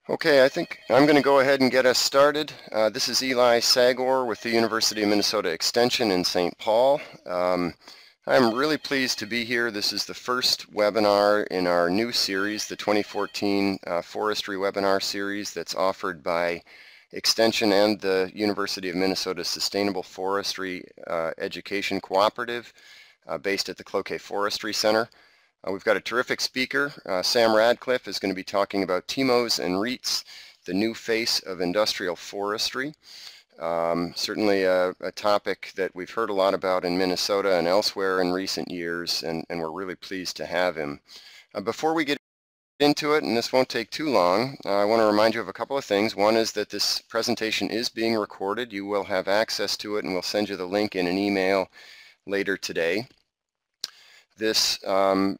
Okay, I think I'm going to go ahead and get us started. This is Eli Sagor with the University of Minnesota Extension in St. Paul. I'm really pleased to be here. This is the first webinar in our new series, the 2014 Forestry webinar series that's offered by Extension and the University of Minnesota Sustainable Forestry Education Cooperative based at the Cloquet Forestry Center. We've got a terrific speaker. Sam Radcliffe is going to be talking about TIMOs and REITs, the new face of industrial forestry. Certainly a topic that we've heard a lot about in Minnesota and elsewhere in recent years, and we're really pleased to have him. Before we get into it, and this won't take too long, I want to remind you of a couple of things. One is that this presentation is being recorded. You will have access to it, and we'll send you the link in an email later today. This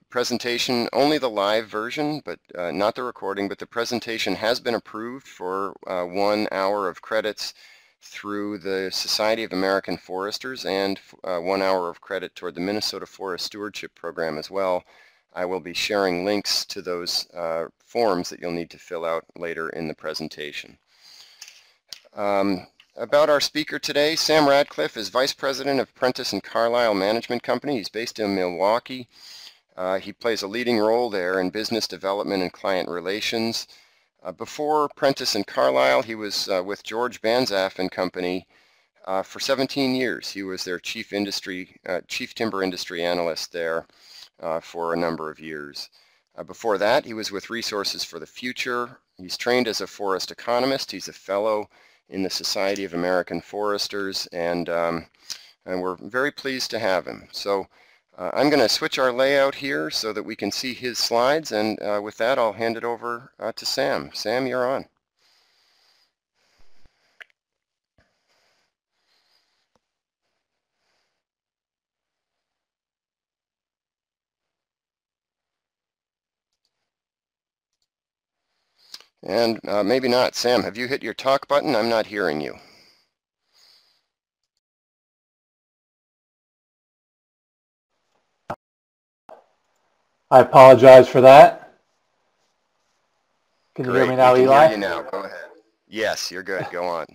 presentation, only the live version, but not the recording, but the presentation has been approved for 1 hour of credits through the Society of American Foresters and 1 hour of credit toward the Minnesota Forest Stewardship Program as well. I will be sharing links to those forms that you'll need to fill out later in the presentation. About our speaker today, Sam Radcliffe is Vice President of Prentiss Carlisle Management Company. He's based in Milwaukee. He plays a leading role there in business development and client relations. Before Prentiss Carlisle, he was with George Banzaf and Company for 17 years. He was their chief timber industry analyst there for a number of years. Before that, he was with Resources for the Future. He's trained as a forest economist. He's a fellow in the Society of American Foresters, and we're very pleased to have him. So I'm going to switch our layout here so that we can see his slides, and with that I'll hand it over to Sam. Sam, you're on. And maybe not. Sam, have you hit your talk button? I'm not hearing you. I apologize for that. Can you hear me now, Eli? Eli? I can hear you now. Go ahead. Yes, you're good. Go on.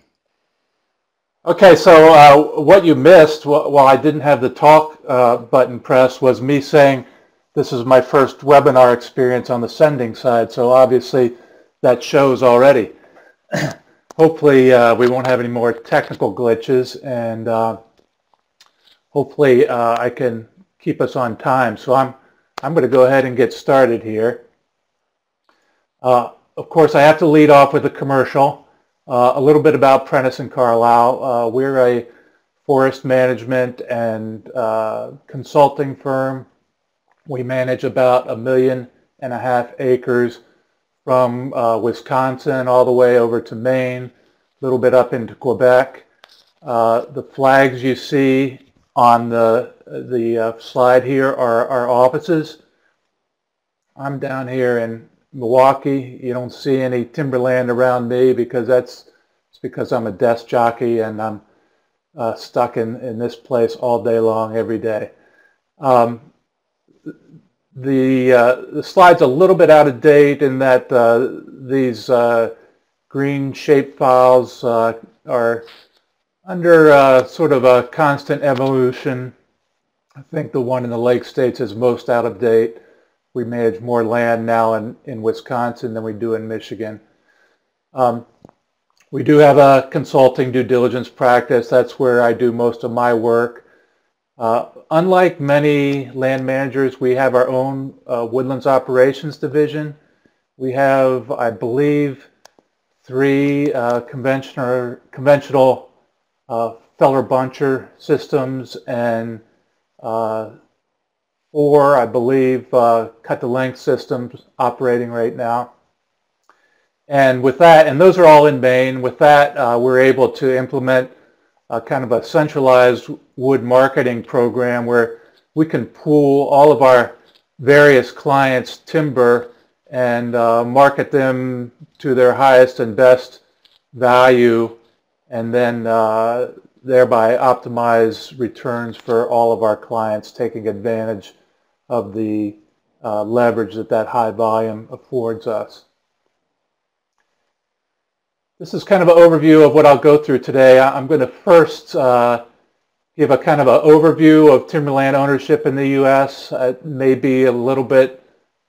Okay, so what you missed while I didn't have the talk button pressed was me saying this is my first webinar experience on the sending side, so obviously that shows already. Hopefully we won't have any more technical glitches, and hopefully I can keep us on time. So I'm going to go ahead and get started here. Of course, I have to lead off with a commercial. A little bit about Prentiss Carlisle. We're a forest management and consulting firm. We manage about 1.5 million acres from Wisconsin all the way over to Maine, a little bit up into Quebec. The flags you see on the slide here are our offices. I'm down here in Milwaukee. You don't see any timberland around me because it's because I'm a desk jockey and I'm stuck in this place all day long every day. The slide's a little bit out of date in that these green shape files are under sort of a constant evolution. I think the one in the Lake States is most out of date. We manage more land now in Wisconsin than we do in Michigan. We do have a consulting due diligence practice. That's where I do most of my work. Unlike many land managers, we have our own woodlands operations division. We have, I believe, 3 conventional feller buncher systems and 4, I believe, cut to length systems operating right now. And with that, and those are all in Maine, with that we're able to implement kind of a centralized wood marketing program where we can pool all of our various clients' timber and market them to their highest and best value, and then thereby optimize returns for all of our clients, taking advantage of the leverage that high volume affords us. This is kind of an overview of what I'll go through today. I'm going to first give a kind of an overview of timberland ownership in the U.S. It may be a little bit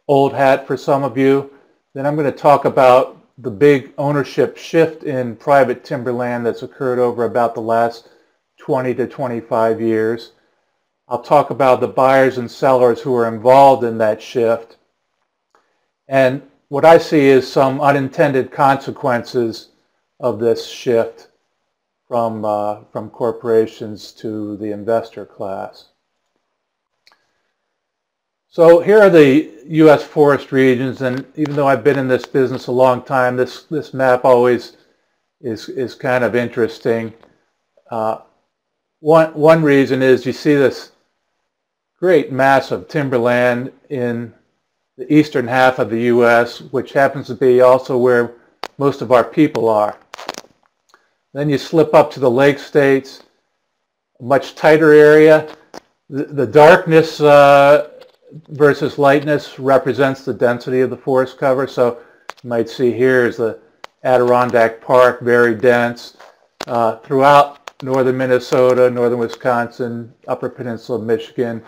old hat for some of you. Then I'm going to talk about the big ownership shift in private timberland that's occurred over about the last 20 to 25 years. I'll talk about the buyers and sellers who are involved in that shift. And what I see is some unintended consequences of this shift from corporations to the investor class. So here are the U.S. forest regions, and even though I've been in this business a long time, this map always is kind of interesting. One reason is you see this great mass of timberland in the eastern half of the U.S., which happens to be also where most of our people are. Then you slip up to the lake states, a much tighter area. The darkness versus lightness represents the density of the forest cover. So you might see here is the Adirondack Park, very dense. Throughout northern Minnesota, northern Wisconsin, upper peninsula of Michigan,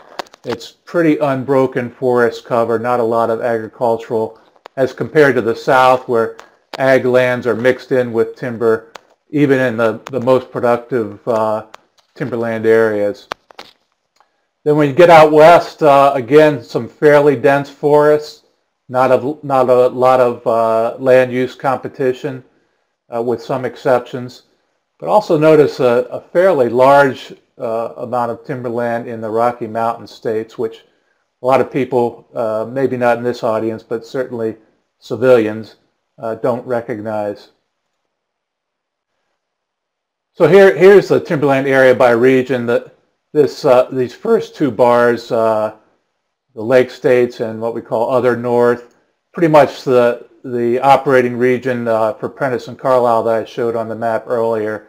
it's pretty unbroken forest cover, not a lot of agricultural, as compared to the south where ag lands are mixed in with timber, even in the most productive timberland areas. Then when you get out west, again, some fairly dense forests, not a lot of land use competition, with some exceptions. But also notice a fairly large amount of timberland in the Rocky Mountain states, which a lot of people, maybe not in this audience, but certainly civilians, don't recognize. So here's the timberland area by region. These first two bars, the lake states and what we call other north, pretty much the operating region for Prentiss and Carlisle that I showed on the map earlier.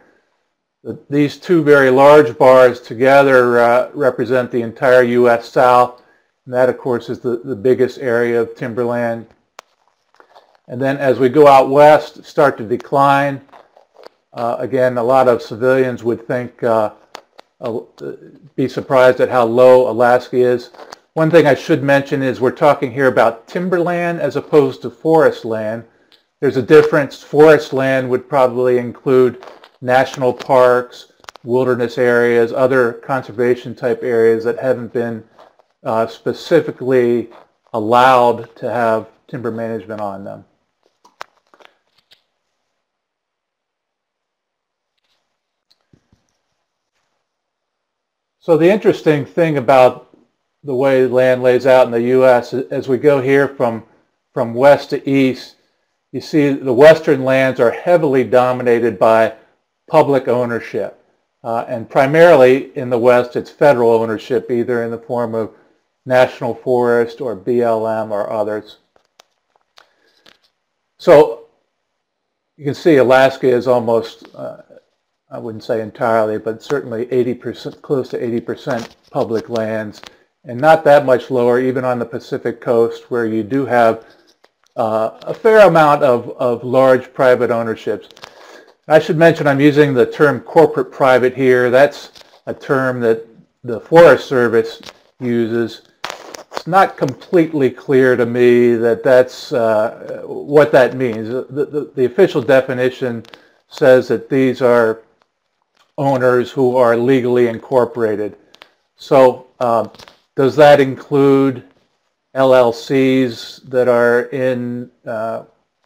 These two very large bars together represent the entire U.S. South, and that of course is the biggest area of timberland. And then as we go out west, start to decline. Again, a lot of civilians would think, be surprised at how low Alaska is. One thing I should mention is we're talking here about timberland as opposed to forest land. There's a difference. Forest land would probably include national parks, wilderness areas, other conservation type areas that haven't been specifically allowed to have timber management on them. So the interesting thing about the way land lays out in the U.S., as we go here from west to east, you see the western lands are heavily dominated by public ownership. And primarily in the west, it's federal ownership, either in the form of national forest or BLM or others. So you can see Alaska is almost, I wouldn't say entirely, but certainly 80%, close to 80% public lands, and not that much lower even on the Pacific coast, where you do have a fair amount of large private ownerships. I should mention I'm using the term corporate private here. That's a term that the Forest Service uses. It's not completely clear to me that that's what that means. The official definition says that these are owners who are legally incorporated. So does that include LLCs that are in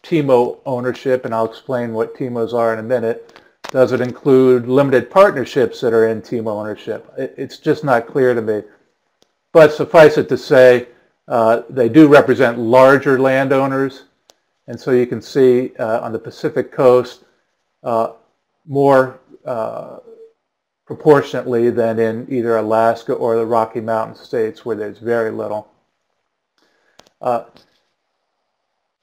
TIMO ownership? And I'll explain what TIMOs are in a minute. Does it include limited partnerships that are in TIMO ownership? It's just not clear to me. But suffice it to say, they do represent larger landowners. And so you can see on the Pacific coast more proportionately than in either Alaska or the Rocky Mountain states, where there's very little.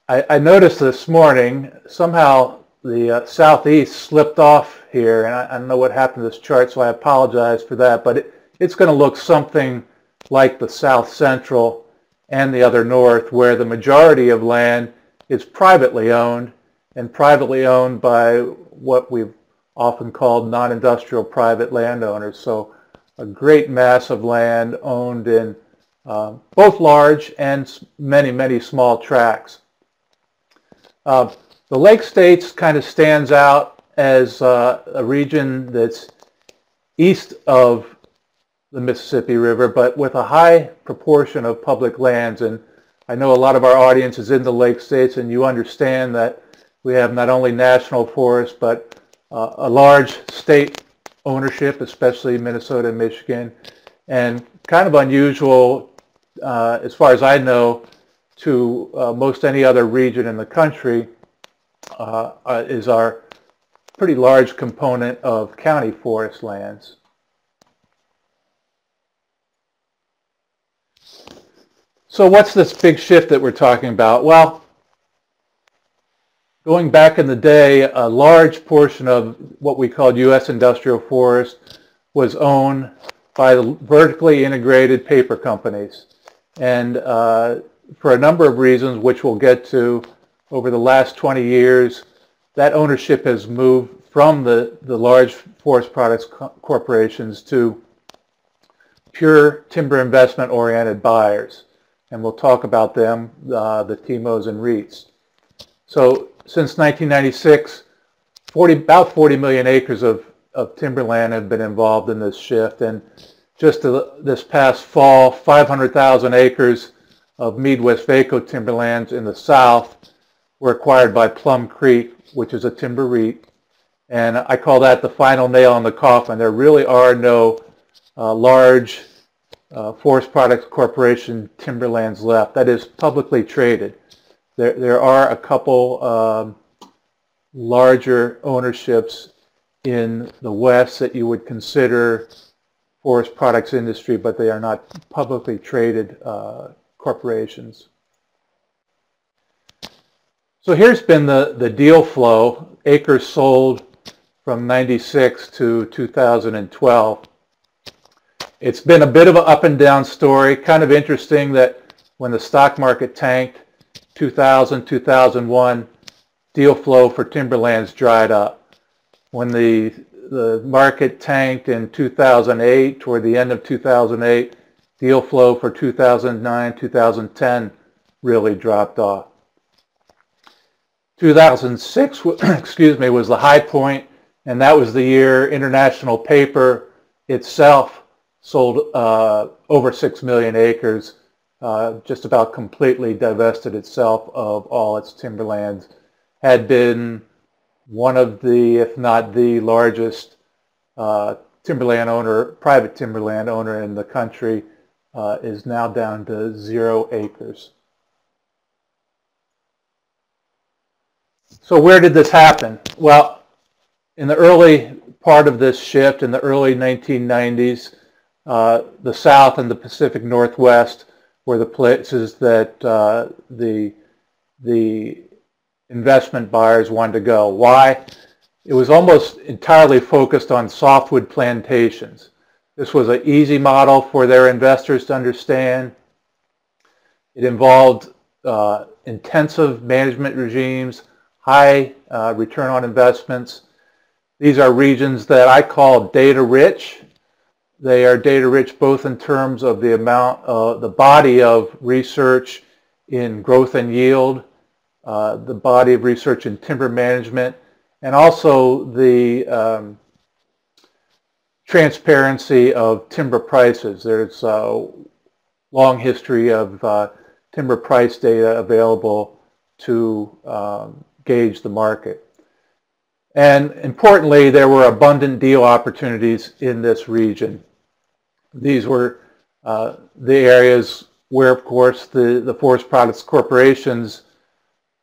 I noticed this morning somehow the southeast slipped off here, and I don't know what happened to this chart, so I apologize for that, but it's going to look something like the south central and the other north, where the majority of land is privately owned, and privately owned by what we've often called non-industrial private landowners. So a great mass of land owned in both large and many small tracts. The Lake States kind of stands out as a region that's east of the Mississippi River, but with a high proportion of public lands. And I know a lot of our audience is in the Lake States, and you understand that we have not only national forests, but a large state ownership, especially Minnesota and Michigan, and kind of unusual, as far as I know, to most any other region in the country, is our pretty large component of county forest lands. So what's this big shift that we're talking about? Well, going back in the day, a large portion of what we called U.S. industrial forest was owned by the vertically integrated paper companies. And for a number of reasons, which we'll get to, over the last 20 years, that ownership has moved from the large forest products corporations to pure timber investment oriented buyers. And we'll talk about them, the TIMOs and REITs. So since 1996, about 40 million acres of timberland have been involved in this shift. And just this past fall, 500,000 acres of Midwest-Vaco timberlands in the south were acquired by Plum Creek, which is a timber REIT. And I call that the final nail in the coffin. There really are no large Forest Products Corporation timberlands left. That is publicly traded. There are a couple larger ownerships in the West that you would consider forest products industry, but they are not publicly traded corporations. So here's been the deal flow, acres sold from 96 to 2012. It's been a bit of an up and down story. Kind of interesting that when the stock market tanked, 2000, 2001, deal flow for timberlands dried up. When the market tanked in 2008, toward the end of 2008, deal flow for 2009, 2010 really dropped off. 2006, excuse me, was the high point, and that was the year International Paper itself sold over 6 million acres, just about completely divested itself of all its timberlands. Had been one of the, if not the largest timberland owner, private timberland owner in the country, is now down to 0 acres. So where did this happen? Well, in the early part of this shift, in the early 1990s, the South and the Pacific Northwest were the places that the investment buyers wanted to go. Why? It was almost entirely focused on softwood plantations. This was an easy model for their investors to understand. It involved intensive management regimes, high return on investments. These are regions that I call data rich. They are data rich both in terms of the amount, the body of research in growth and yield, the body of research in timber management, and also the transparency of timber prices. There's a long history of timber price data available to gauge the market. And importantly, there were abundant deal opportunities in this region. These were the areas where, of course, the forest products corporations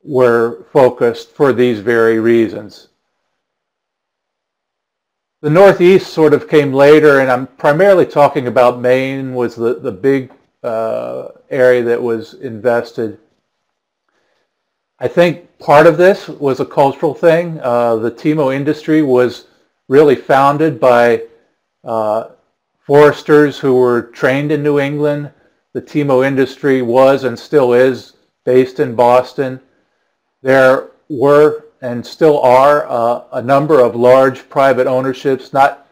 were focused for these very reasons. The Northeast sort of came later, and I'm primarily talking about Maine was the big area that was invested. I think part of this was a cultural thing. The TIMO industry was really founded by foresters who were trained in New England. The TIMO industry was and still is based in Boston. There were and still are a number of large private ownerships, not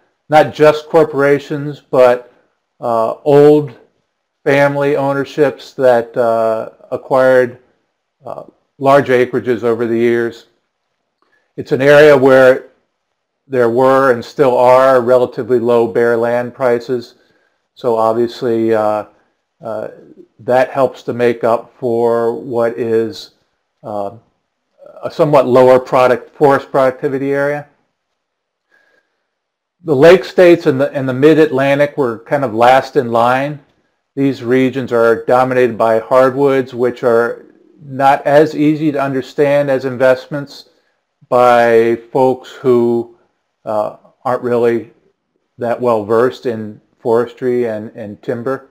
just corporations, but old family ownerships that acquired large acreages over the years. It's an area where there were and still are relatively low bare land prices. So obviously that helps to make up for what is a somewhat lower forest productivity area. The lake states and the mid-Atlantic were kind of last in line. These regions are dominated by hardwoods, which are not as easy to understand as investments by folks who aren't really that well versed in forestry and timber.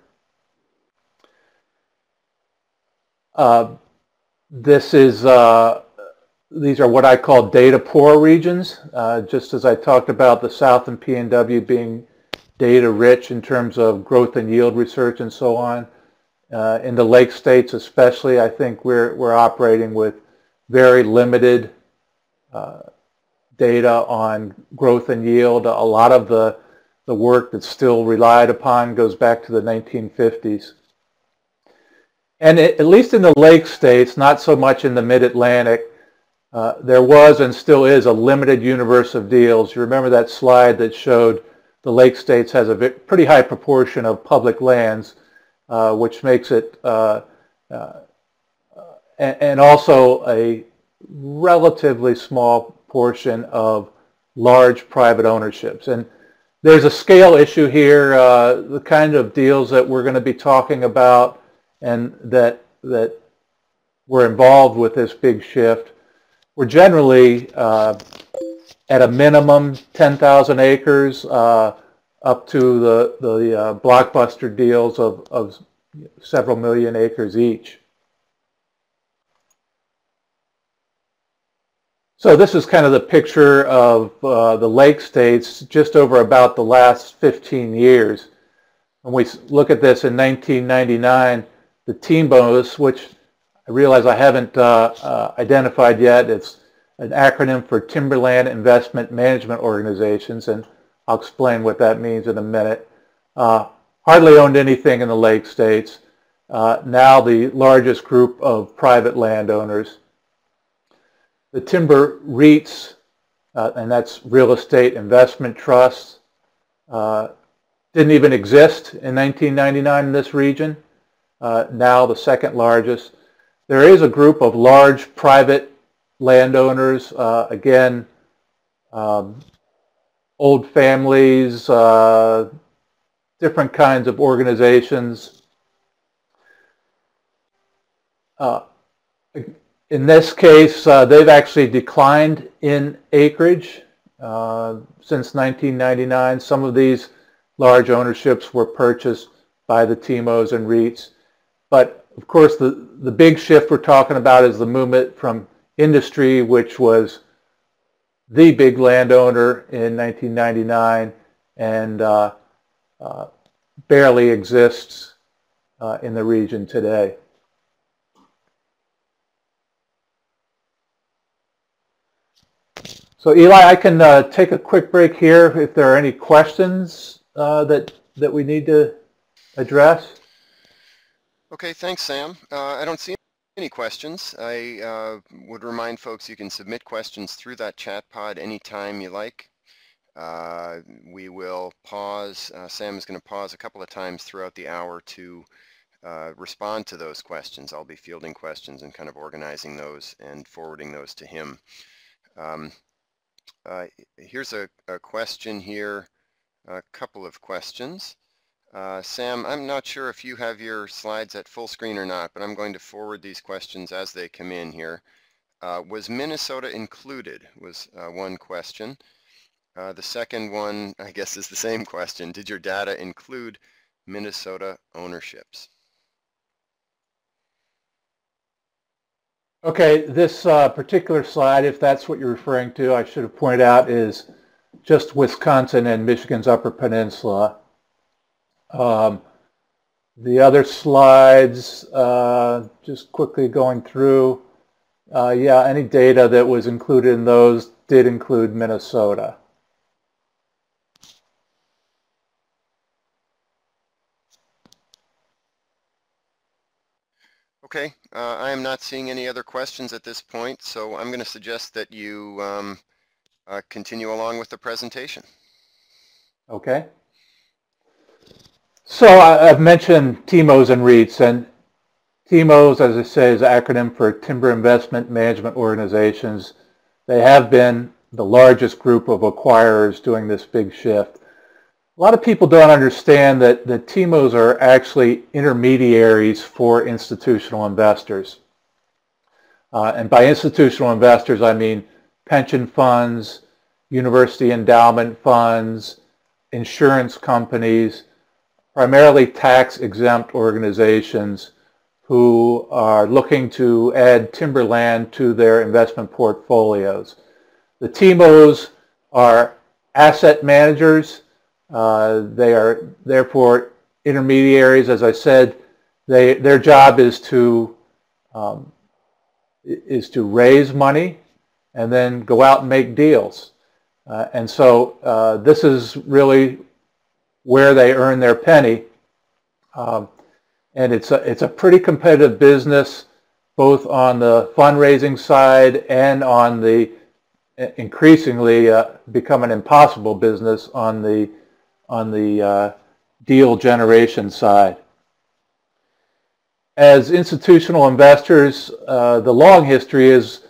These are what I call data poor regions, just as I talked about the South and PNW being data rich in terms of growth and yield research and so on. In the lake states especially, I think we're operating with very limited data on growth and yield. A lot of the work that's still relied upon goes back to the 1950s. And at least in the lake states, not so much in the mid-Atlantic, there was and still is a limited universe of deals. You remember that slide that showed the lake states has a pretty high proportion of public lands, which makes it, and also a relatively small portion of large private ownerships. And there's a scale issue here. The kind of deals that we're going to be talking about and that were involved with this big shift were generally at a minimum 10,000 acres up to the blockbuster deals of several million acres each. So this is kind of the picture of the lake states just over about the last 15 years. When we look at this in 1999, the TIMOs, which I realize I haven't identified yet, it's an acronym for Timberland Investment Management Organizations, and I'll explain what that means in a minute. Hardly owned anything in the lake states. Now the largest group of private landowners. The timber REITs, and that's real estate investment trusts, didn't even exist in 1999 in this region. Now the second largest. There is a group of large private landowners, again, old families, different kinds of organizations. In this case, they've actually declined in acreage since 1999. Some of these large ownerships were purchased by the TIMOs and REITs. But of course, the big shift we're talking about is the movement from industry, which was the big landowner in 1999 and barely exists in the region today. So Eli, I can take a quick break here if there are any questions that we need to address. Okay, thanks, Sam. I don't see any questions. I would remind folks you can submit questions through that chat pod anytime you like. We will pause. Sam is going to pause a couple of times throughout the hour to respond to those questions. I'll be fielding questions and kind of organizing those and forwarding those to him. Here's a question here, a couple of questions. Sam, I'm not sure if you have your slides at full screen or not, but I'm going to forward these questions as they come in here. Was Minnesota included was one question. The second one, I guess, is the same question. Did your data include Minnesota ownerships? Okay, this particular slide, if that's what you're referring to, I should have pointed out, is just Wisconsin and Michigan's Upper Peninsula. The other slides, just quickly going through, Yeah, any data that was included in those did include Minnesota. Okay, I am not seeing any other questions at this point, so I'm going to suggest that you continue along with the presentation. Okay. So I've mentioned TIMOs and REITs, and TIMOs, as I say, is an acronym for Timber Investment Management Organizations. They have been the largest group of acquirers doing this big shift. A lot of people don't understand that the TIMOs are actually intermediaries for institutional investors. And by institutional investors, I mean pension funds, university endowment funds, insurance companies, primarily tax-exempt organizations who are looking to add timberland to their investment portfolios. The TIMOs are asset managers. They are therefore intermediaries. As I said, their job is to raise money and then go out and make deals. And so this is really where they earn their penny. And it's a pretty competitive business, both on the fundraising side and on the increasingly become an impossible business on the deal generation side. As institutional investors, the long history is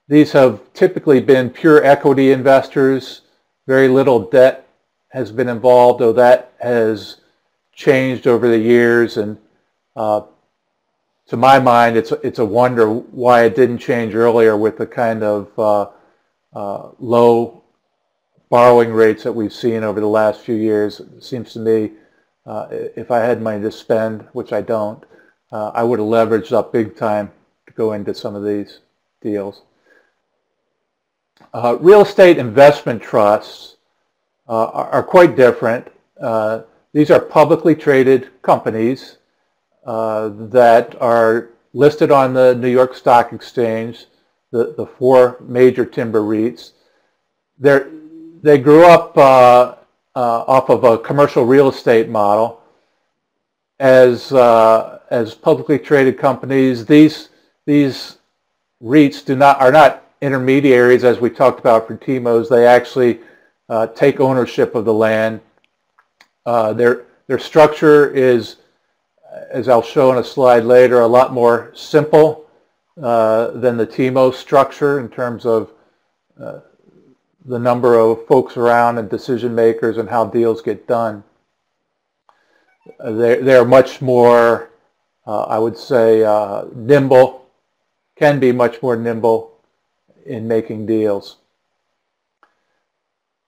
these have typically been pure equity investors. Very little debt has been involved, though that has changed over the years. And to my mind, it's a wonder why it didn't change earlier with the kind of low borrowing rates that we've seen over the last few years. It seems to me if I had money to spend, which I don't, I would have leveraged up big time to go into some of these deals. Real estate investment trusts are quite different. These are publicly traded companies that are listed on the New York Stock Exchange, the four major timber REITs. They grew up off of a commercial real estate model. As publicly traded companies, these REITs are not intermediaries, as we talked about for TIMOs. They actually take ownership of the land. Their structure is, as I'll show in a slide later, a lot more simple than the TIMO structure in terms of the number of folks around and decision makers and how deals get done. They're much more, I would say, nimble, can be much more nimble in making deals.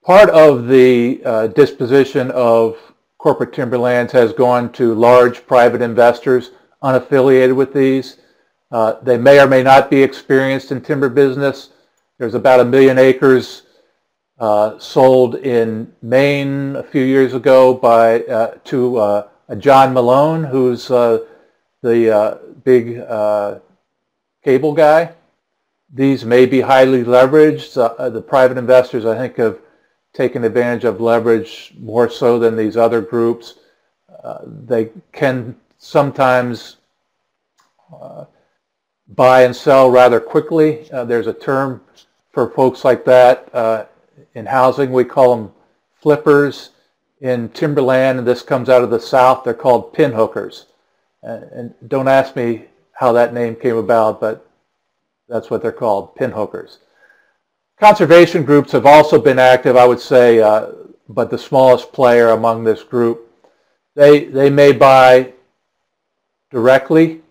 Part of the disposition of corporate timberlands has gone to large private investors unaffiliated with these. They may or may not be experienced in timber business. There's about 1 million acres sold in Maine a few years ago to John Malone, who's the big cable guy. These may be highly leveraged. The private investors, I think, have taken advantage of leverage more so than these other groups. They can sometimes buy and sell rather quickly. There's a term for folks like that in housing. We call them flippers. In timberland, and this comes out of the South, they're called pinhookers. And don't ask me how that name came about, but that's what they're called, pinhookers. Conservation groups have also been active, I would say, but the smallest player among this group. They may buy directly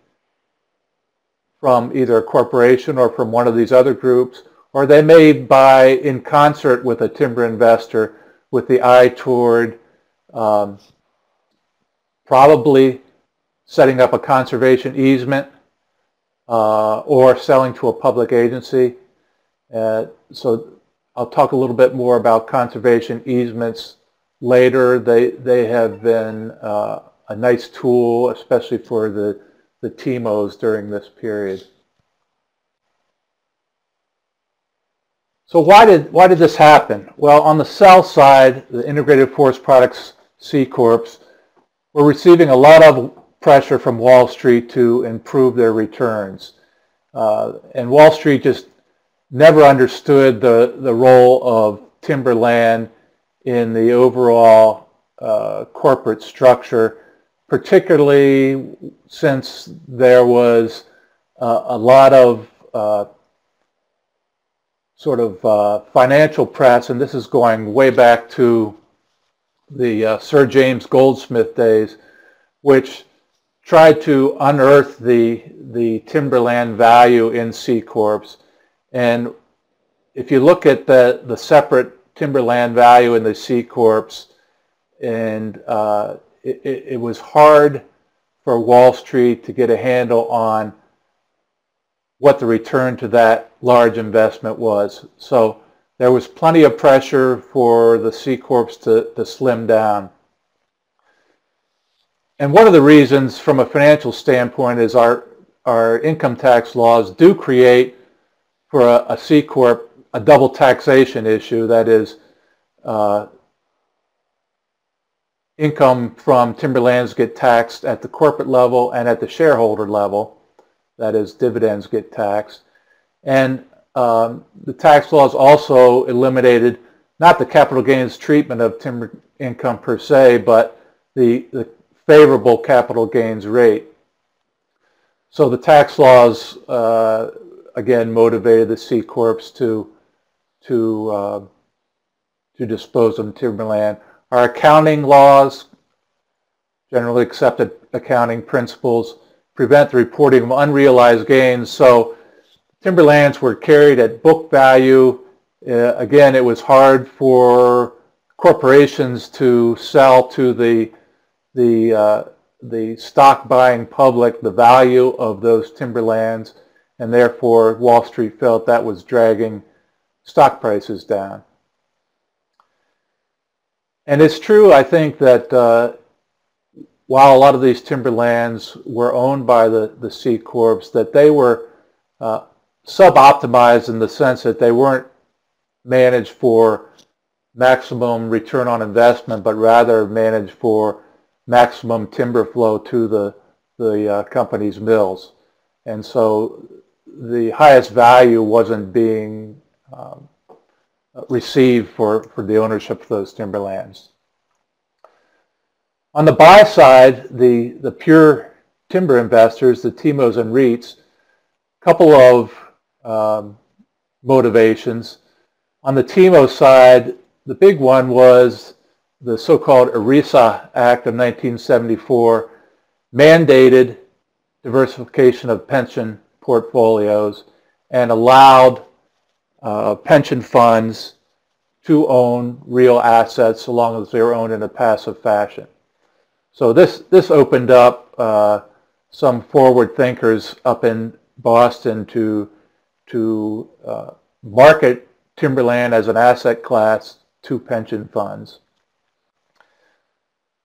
from either a corporation or from one of these other groups, or they may buy in concert with a timber investor with the eye toward probably setting up a conservation easement or selling to a public agency. So I'll talk a little bit more about conservation easements later. They have been a nice tool, especially for the TIMOs during this period. So why did this happen? Well, on the sell side, the Integrated Forest Products C Corps were receiving a lot of pressure from Wall Street to improve their returns. And Wall Street just never understood the role of timberland in the overall corporate structure, particularly since there was a lot of financial press, and this is going way back to the Sir James Goldsmith days, which tried to unearth the timberland value in C Corps. And if you look at the separate timberland value in the C Corps, and it was hard for Wall Street to get a handle on what the return to that large investment was. So there was plenty of pressure for the C Corps to slim down. And one of the reasons from a financial standpoint is our income tax laws do create for a C Corp a double taxation issue. That is, income from timberlands get taxed at the corporate level and at the shareholder level. That is, dividends get taxed. And the tax laws also eliminated not the capital gains treatment of timber income per se, but the favorable capital gains rate. So the tax laws, again, motivated the C Corps to dispose of timberland. Our accounting laws, generally accepted accounting principles, prevent the reporting of unrealized gains. So timberlands were carried at book value. Again, it was hard for corporations to sell to the stock buying public the value of those timberlands, and therefore Wall Street felt that was dragging stock prices down. And it's true, I think, that while a lot of these timberlands were owned by the C Corps, that they were sub-optimized in the sense that they weren't managed for maximum return on investment, but rather managed for maximum timber flow to the company's mills. And so the highest value wasn't being received for the ownership of those timberlands. On the buy side, the pure timber investors, the TIMOs and REITs, a couple of motivations. On the TIMO side, the big one was the so-called ERISA Act of 1974 mandated diversification of pension portfolios and allowed pension funds to own real assets so long as they were owned in a passive fashion. So this opened up some forward thinkers up in Boston to market timberland as an asset class to pension funds.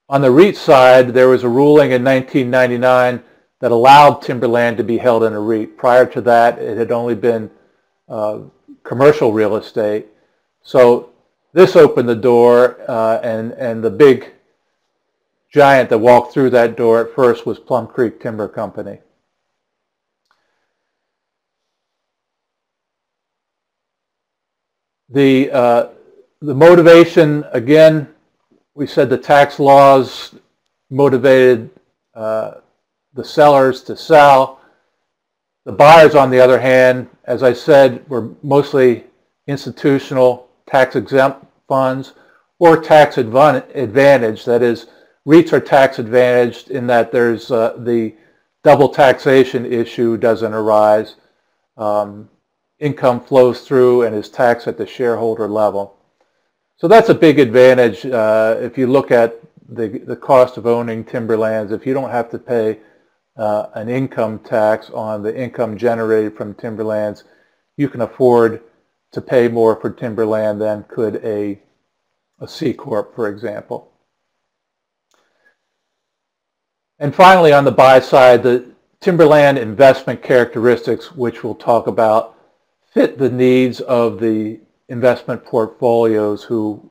On the REIT side, there was a ruling in 1999 that allowed timberland to be held in a REIT. Prior to that, it had only been commercial real estate. So this opened the door, and the big giant that walked through that door at first was Plum Creek Timber Company. The motivation, again, we said the tax laws motivated the sellers to sell. The buyers, on the other hand, as I said, were mostly institutional tax-exempt funds or tax advantage. That is, REITs are tax advantaged in that there's the double taxation issue doesn't arise. Income flows through and is taxed at the shareholder level. So that's a big advantage if you look at the cost of owning timberlands. If you don't have to pay an income tax on the income generated from timberlands, you can afford to pay more for timberland than could a C Corp, for example. And finally, on the buy side, the timberland investment characteristics, which we'll talk about, fit the needs of the investment portfolios who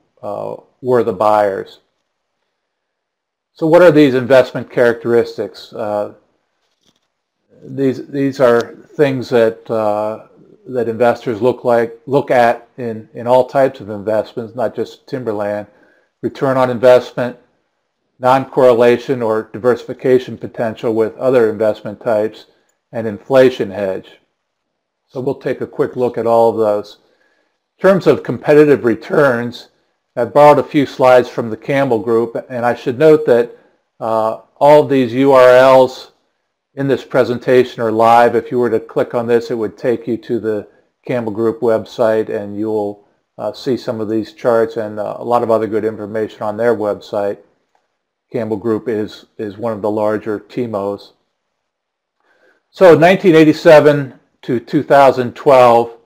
were the buyers. So what are these investment characteristics? These are things that that investors look at in all types of investments, not just timberland. Return on investment, non-correlation or diversification potential with other investment types, and inflation hedge. So we'll take a quick look at all of those. In terms of competitive returns, I borrowed a few slides from the Campbell Group, and I should note that all of these URLs in this presentation are live. If you were to click on this, it would take you to the Campbell Group website, and you'll see some of these charts and a lot of other good information on their website. Campbell Group is one of the larger TIMOs. So 1987 to 2012,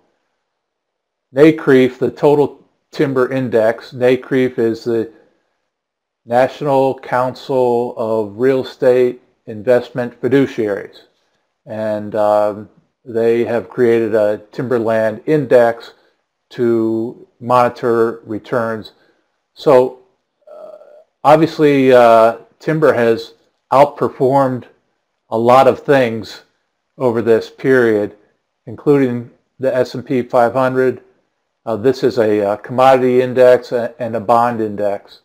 NCREIF, the Total Timber Index. NCREIF is the National Council of Real Estate Investment Fiduciaries, and they have created a timberland index to monitor returns. So obviously timber has outperformed a lot of things over this period, including the S&P 500. This is a commodity index and a bond index.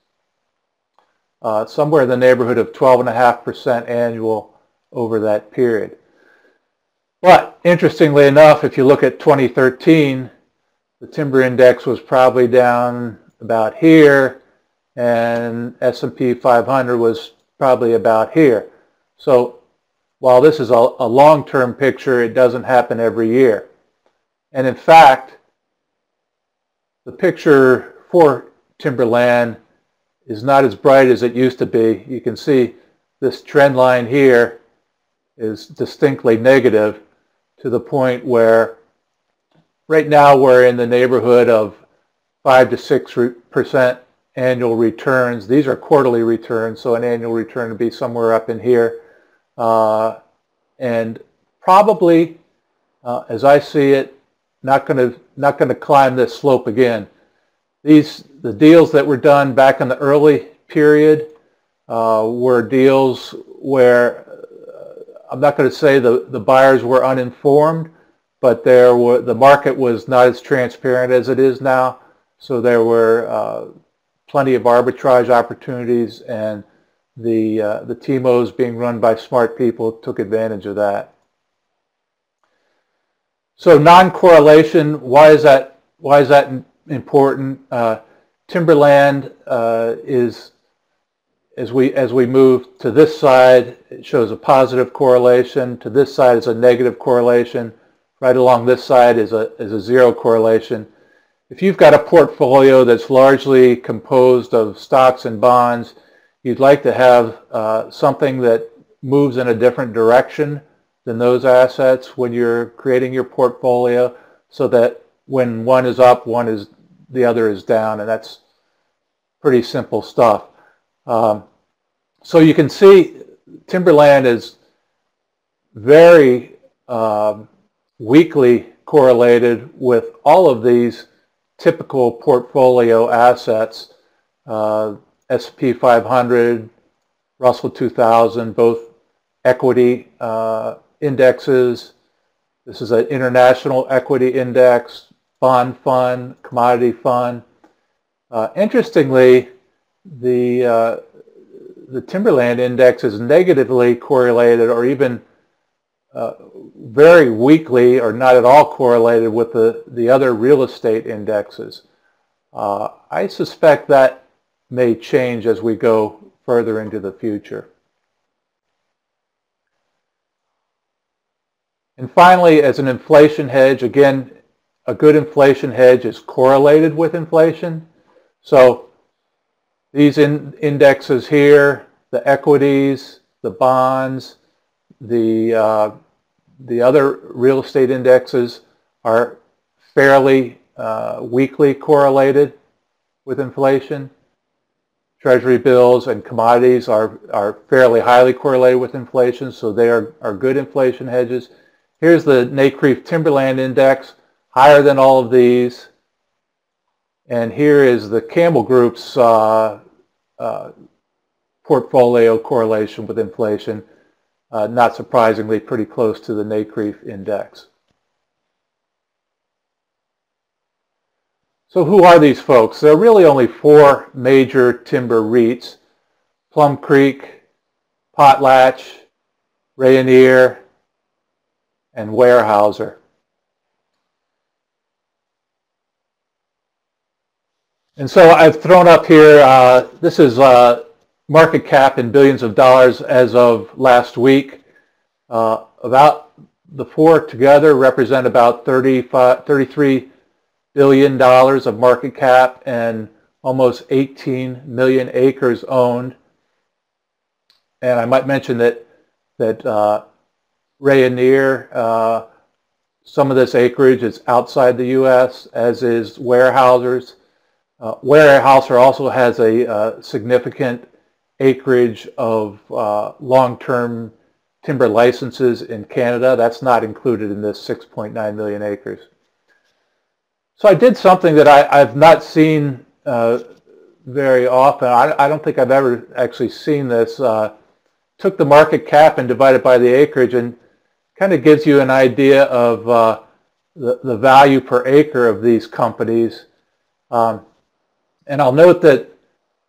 Somewhere in the neighborhood of 12.5% annual over that period. But interestingly enough, if you look at 2013, the timber index was probably down about here, and S&P 500 was probably about here. So while this is a long-term picture, it doesn't happen every year. And in fact, the picture for timberland is not as bright as it used to be. You can see this trend line here is distinctly negative, to the point where right now we're in the neighborhood of 5 to 6% annual returns. These are quarterly returns, so an annual return would be somewhere up in here. And probably, as I see it, not going to climb this slope again. The deals that were done back in the early period were deals where I'm not going to say the buyers were uninformed, but the market was not as transparent as it is now. So there were plenty of arbitrage opportunities, and the TIMOs being run by smart people took advantage of that. So non-correlation, why is that important? Timberland is, as we move to this side, it shows a positive correlation. To this side is a negative correlation. Right along this side is a zero correlation. If you've got a portfolio that's largely composed of stocks and bonds, you'd like to have something that moves in a different direction than those assets when you're creating your portfolio, so that when one is up, the other is down, and that's pretty simple stuff. So you can see timberland is very weakly correlated with all of these typical portfolio assets. S&P 500, Russell 2000, both equity indexes. This is an international equity index, bond fund, commodity fund. Interestingly, the timberland index is negatively correlated, or even very weakly or not at all correlated with the other real estate indexes. I suspect that may change as we go further into the future. And finally, as an inflation hedge, again, a good inflation hedge is correlated with inflation. So these indexes here, the equities, the bonds, the other real estate indexes are fairly weakly correlated with inflation. Treasury bills and commodities are fairly highly correlated with inflation, so they are good inflation hedges. Here's the NCREIF Timberland Index, higher than all of these. And here is the Campbell Group's portfolio correlation with inflation, not surprisingly pretty close to the NCREIF index. So who are these folks? There are really only four major timber REITs: Plum Creek, Potlatch, Rayonier, and Weyerhaeuser. And so I've thrown up here, this is market cap in billions of dollars as of last week. About the four together represent about $33 billion of market cap and almost 18 million acres owned. And I might mention that Rayonier, some of this acreage is outside the U.S., as is Weyerhaeuser's. Weyerhaeuser also has a significant acreage of long-term timber licenses in Canada. That's not included in this 6.9 million acres. So I did something that I've not seen very often. I don't think I've ever actually seen this. Took the market cap and divided by the acreage, and kind of gives you an idea of the value per acre of these companies. And I'll note that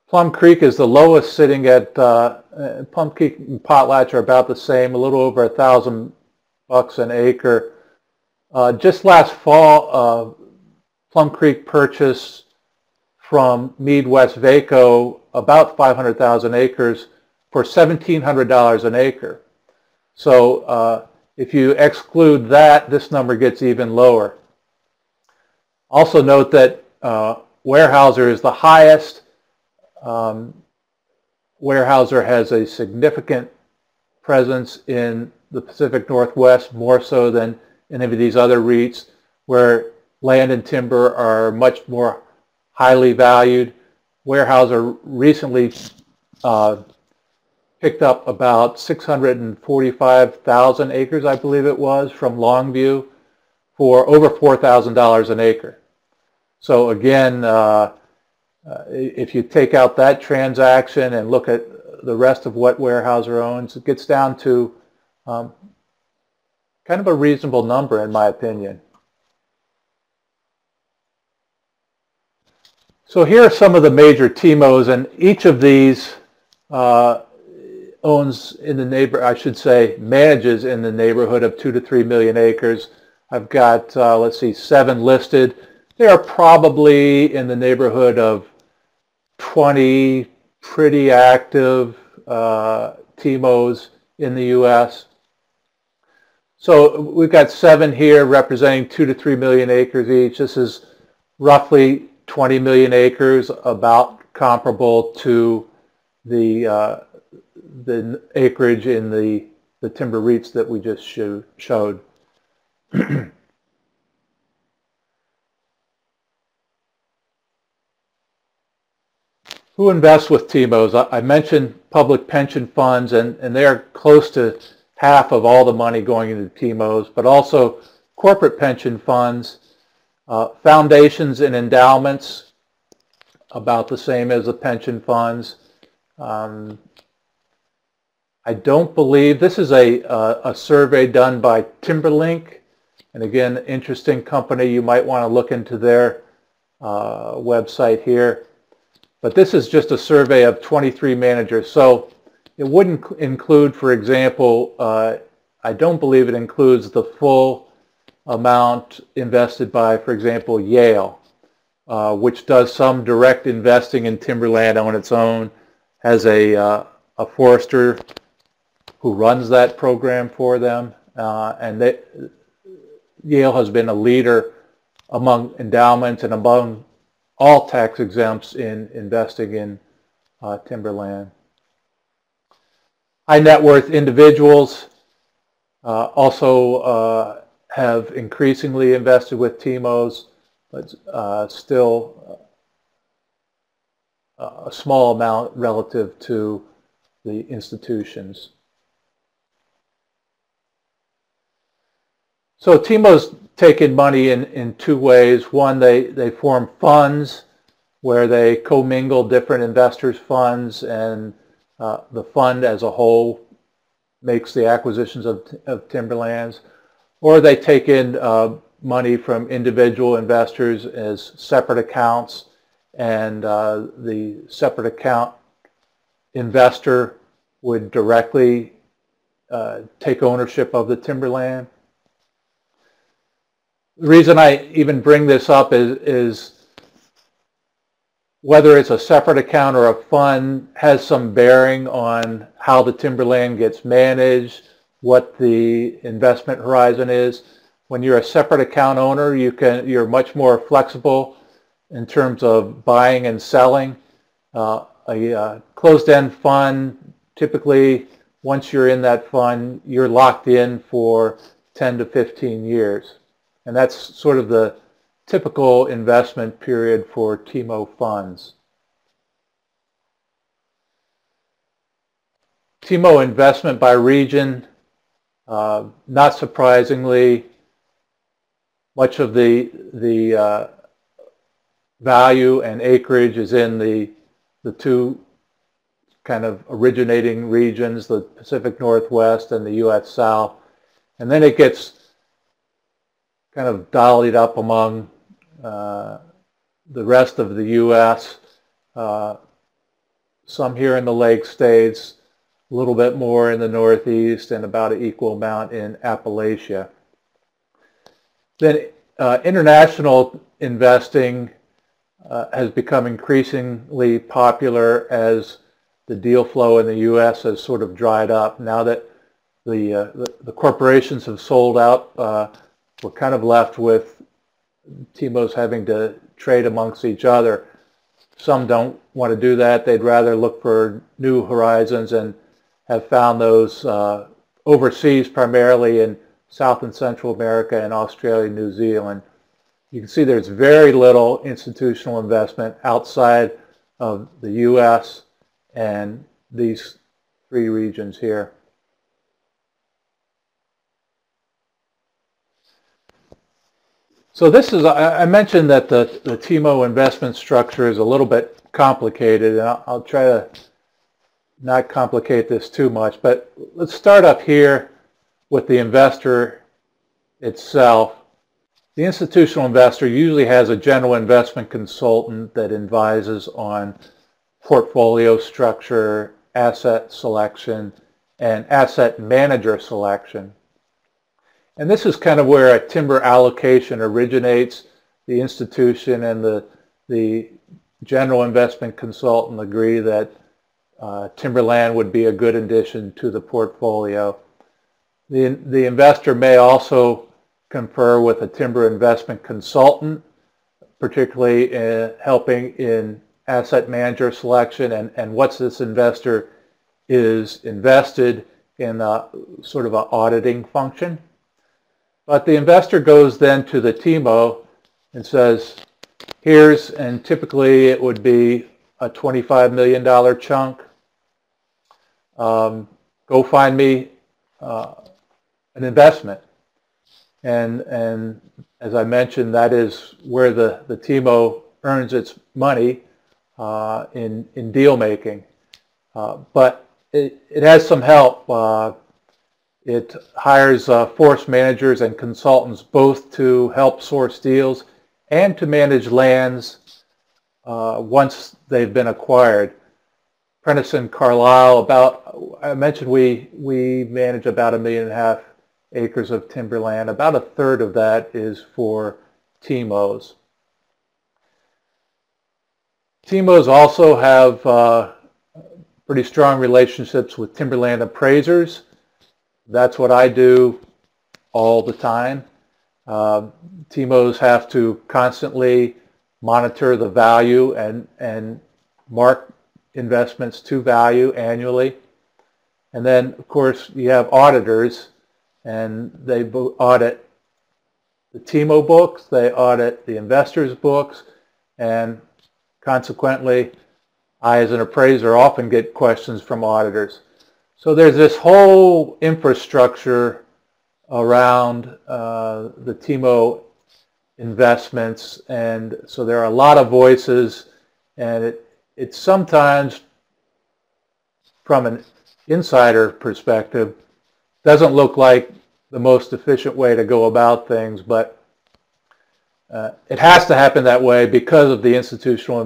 Plum Creek is the lowest, sitting at, Plum Creek and Potlatch are about the same, a little over $1,000 an acre. Just last fall, Plum Creek purchased from Midwest Vaco about 500,000 acres for $1,700 an acre. So if you exclude that, this number gets even lower. Also note that Weyerhaeuser is the highest. Weyerhaeuser has a significant presence in the Pacific Northwest, more so than any of these other REITs, where land and timber are much more highly valued. Weyerhaeuser recently picked up about 645,000 acres, I believe it was, from Longview for over $4,000 an acre. So again, if you take out that transaction and look at the rest of what Weyerhaeuser owns, it gets down to kind of a reasonable number, in my opinion. So here are some of the major TIMOs, and each of these owns in the manages in the neighborhood of 2 to 3 million acres. I've got, let's see, 7 listed. They are probably in the neighborhood of 20 pretty active TIMOs in the U.S. So we've got 7 here representing 2 to 3 million acres each. This is roughly 20 million acres, about comparable to the acreage in the timber REITs that we just showed. Who invests with TIMOs? I mentioned public pension funds, and they're close to half of all the money going into TIMOs, but also corporate pension funds, foundations and endowments, about the same as the pension funds. I don't believe, this is a survey done by Timberlink, and again, interesting company. You might want to look into their website here. But this is just a survey of 23 managers. So it wouldn't include, for example, I don't believe it includes the full amount invested by, for example, Yale, which does some direct investing in timberland on its own, has a forester who runs that program for them, and Yale has been a leader among endowments and among all tax exempts in investing in timberland. High net worth individuals also have increasingly invested with TIMOs, but still a small amount relative to the institutions. So TIMOs take in money in 2 ways. One, they form funds where they commingle different investors' funds, and the fund as a whole makes the acquisitions of timberlands, or they take in money from individual investors as separate accounts, and the separate account investor would directly take ownership of the timberland. The reason I even bring this up is whether it's a separate account or a fund has some bearing on how the timberland gets managed, what the investment horizon is. When you're a separate account owner, you're much more flexible in terms of buying and selling. A closed-end fund, typically once you're in that fund, you're locked in for 10 to 15 years. And that's sort of the typical investment period for TIMO funds. TIMO investment by region, not surprisingly, much of the value and acreage is in the two kind of originating regions, the Pacific Northwest and the U.S. South. And then it gets kind of dollied up among the rest of the U.S., some here in the Lake States, a little bit more in the Northeast, and about an equal amount in Appalachia. Then international investing has become increasingly popular as the deal flow in the U.S. has sort of dried up. Now that the corporations have sold out, we're kind of left with TIMOs having to trade amongst each other. Some don't want to do that. They'd rather look for new horizons, and have found those overseas, primarily in South and Central America and Australia and New Zealand. You can see there's very little institutional investment outside of the U.S. and these three regions here. So this is, I mentioned that the TIMO investment structure is a little bit complicated, and I'll try to not complicate this too much, but let's start up here with the investor itself. The institutional investor usually has a general investment consultant that advises on portfolio structure, asset selection, and asset manager selection. And this is kind of where a timber allocation originates. The institution and the general investment consultant agree that timberland would be a good addition to the portfolio. The investor may also confer with a timber investment consultant, particularly helping in asset manager selection, and once this investor is invested in sort of an auditing function. But the investor goes then to the TIMO and says, here's, and typically it would be a $25 million chunk. Go find me an investment. And as I mentioned, that is where the TIMO earns its money in deal making. But it has some help. It hires forest managers and consultants both to help source deals and to manage lands once they've been acquired. Prentiss Carlisle, I mentioned we manage about 1.5 million acres of timberland. About a third of that is for TIMOs. TIMOs also have pretty strong relationships with timberland appraisers. That's what I do all the time. TIMOs have to constantly monitor the value and mark investments to value annually. And then, of course, you have auditors, and they audit the TIMO books, they audit the investors' books, and consequently, I, as an appraiser, often get questions from auditors. So there's this whole infrastructure around the TIMO investments, and so there are a lot of voices And it sometimes, from an insider perspective, doesn't look like the most efficient way to go about things, but it has to happen that way because of the institutional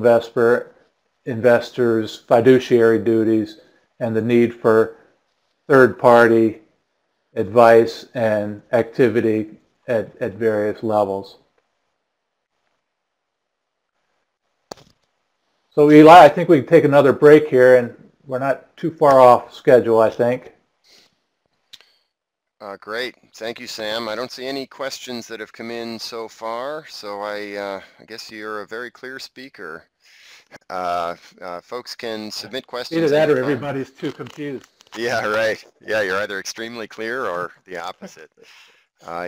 investors' fiduciary duties and the need for third-party advice and activity at various levels. So Eli, I think we can take another break here, and we're not too far off schedule, I think. Great. Thank you, Sam. I don't see any questions that have come in so far, so I guess you're a very clear speaker. Folks can submit questions. Either that or everybody's too confused. Yeah, right. Yeah, you're either extremely clear or the opposite.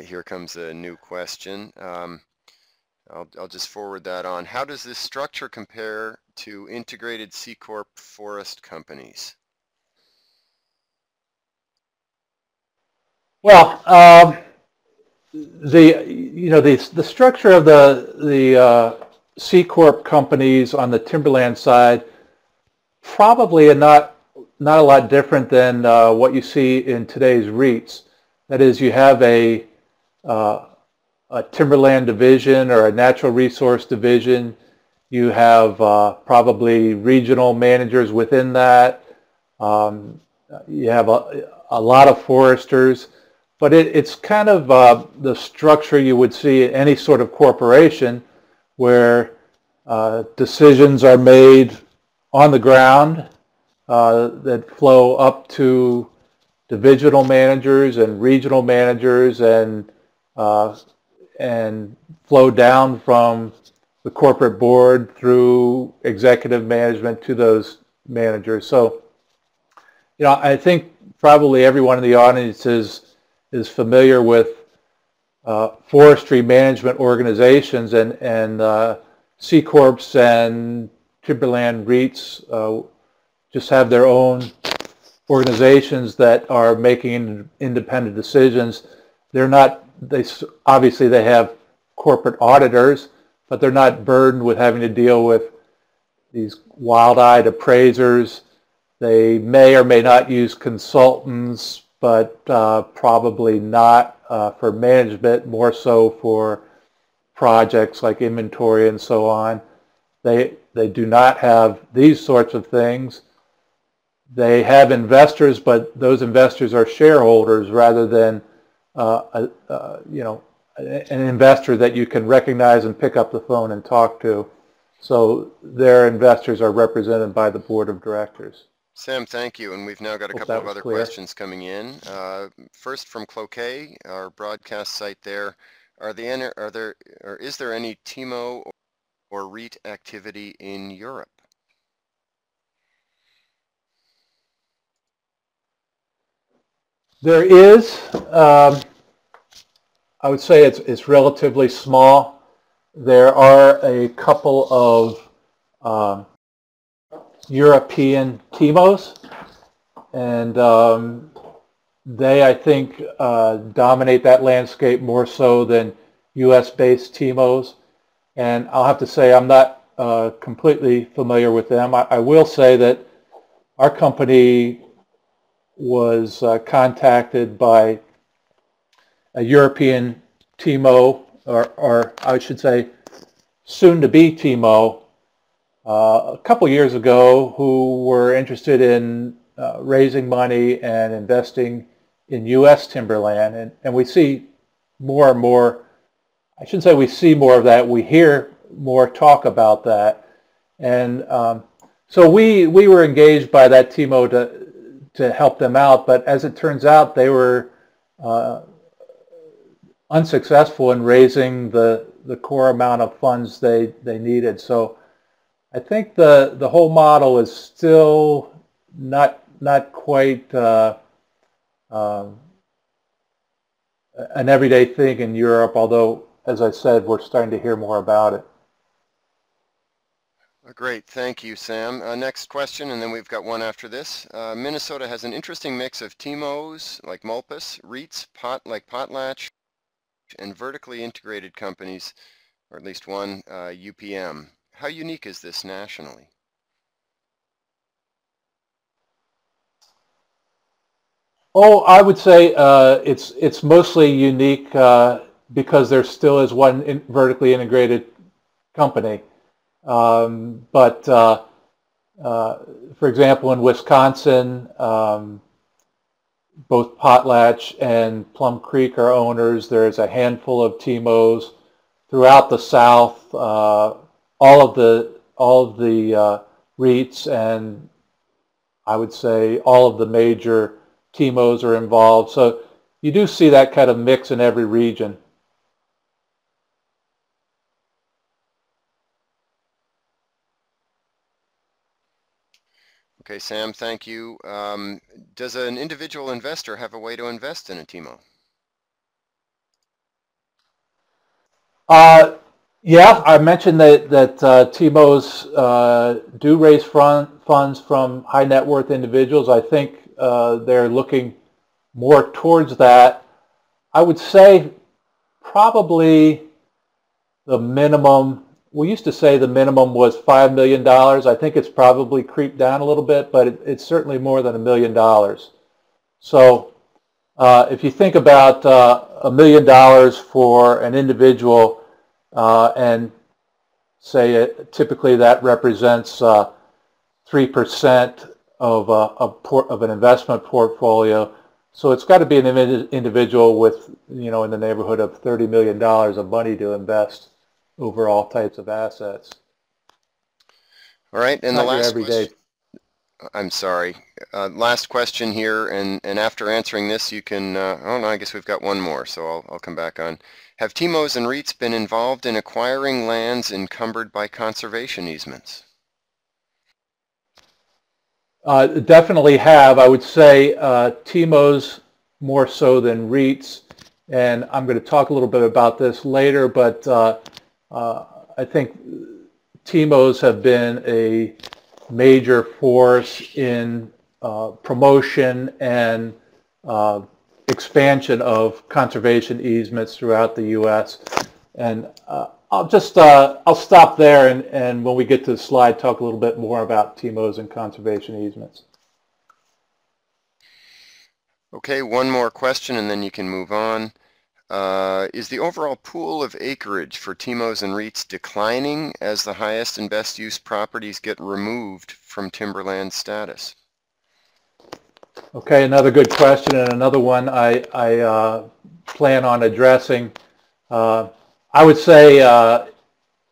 Here comes a new question. I'll just forward that on. How does this structure compare to integrated C Corp forest companies? Well, the structure of the C Corp companies on the timberland side probably are not a lot different than what you see in today's REITs. That is, you have a timberland division or a natural resource division. You have probably regional managers within that. You have a lot of foresters, but it's kind of the structure you would see in any sort of corporation where decisions are made on the ground that flow up to divisional managers and regional managers and flow down from the corporate board through executive management to those managers. So, I think probably everyone in the audience is familiar with forestry management organizations, and C Corps and timberland REITs just have their own organizations that are making independent decisions. Obviously they have corporate auditors, but they're not burdened with having to deal with these wild-eyed appraisers. They may or may not use consultants, but probably not for management, more so for projects like inventory and so on. They do not have these sorts of things. They have investors, but those investors are shareholders rather than an investor that you can recognize and pick up the phone and talk to. So their investors are represented by the board of directors. Sam, thank you. And we've now got a couple of other questions coming in. First from Cloquet, our broadcast site there. Is there any TIMO or REIT activity in Europe? There is. I would say it's relatively small. There are a couple of European TIMOs, and they, I think, dominate that landscape more so than U.S.-based TIMOs. And I'll have to say I'm not completely familiar with them. I will say that our company was contacted by a European TIMO, or I should say soon-to-be TIMO, a couple years ago, who were interested in raising money and investing in U.S. timberland. And we see more and more, I shouldn't say we see more of that, we hear more talk about that. And so we were engaged by that TIMO to help them out, but as it turns out, they were unsuccessful in raising the core amount of funds they needed. So I think the whole model is still not quite an everyday thing in Europe, although, as I said, we're starting to hear more about it. Great, thank you, Sam. Next question, and then we've got one after this. Minnesota has an interesting mix of TIMOs like Mulpus, REITs, like Potlatch, and vertically integrated companies, or at least one, UPM. How unique is this nationally? Oh, I would say it's mostly unique because there still is one vertically integrated company. But for example, in Wisconsin, both Potlatch and Plum Creek are owners. There's a handful of TIMOs throughout the South. All of the REITs, and I would say all of the major TIMOs are involved. So you do see that kind of mix in every region. Okay, Sam, thank you. Does an individual investor have a way to invest in a TIMO? Yeah, I mentioned that TIMOs do raise funds from high net worth individuals. I think they're looking more towards that. I would say probably the minimum, we used to say the minimum was $5 million. I think it's probably creeped down a little bit, but it's certainly more than $1 million. So if you think about $1 million for an individual, and say typically that represents 3% of an investment portfolio. So it's got to be an individual with, in the neighborhood of $30 million of money to invest over all types of assets. All right, and the Not your last everyday. question, I'm sorry, last question here, and after answering this, you can, oh no, I guess we've got one more, so I'll come back on. Have TIMOs and REITs been involved in acquiring lands encumbered by conservation easements? Definitely have. I would say TIMOs more so than REITs, and I'm going to talk a little bit about this later, but I think TIMOs have been a major force in promotion and expansion of conservation easements throughout the U.S. And I'll stop there, and when we get to the slide, talk a little bit more about TIMOs and conservation easements. Okay, one more question and then you can move on. Is the overall pool of acreage for TIMOs and REITs declining as the highest and best use properties get removed from timberland status? Okay, another good question, and another one I plan on addressing. I would say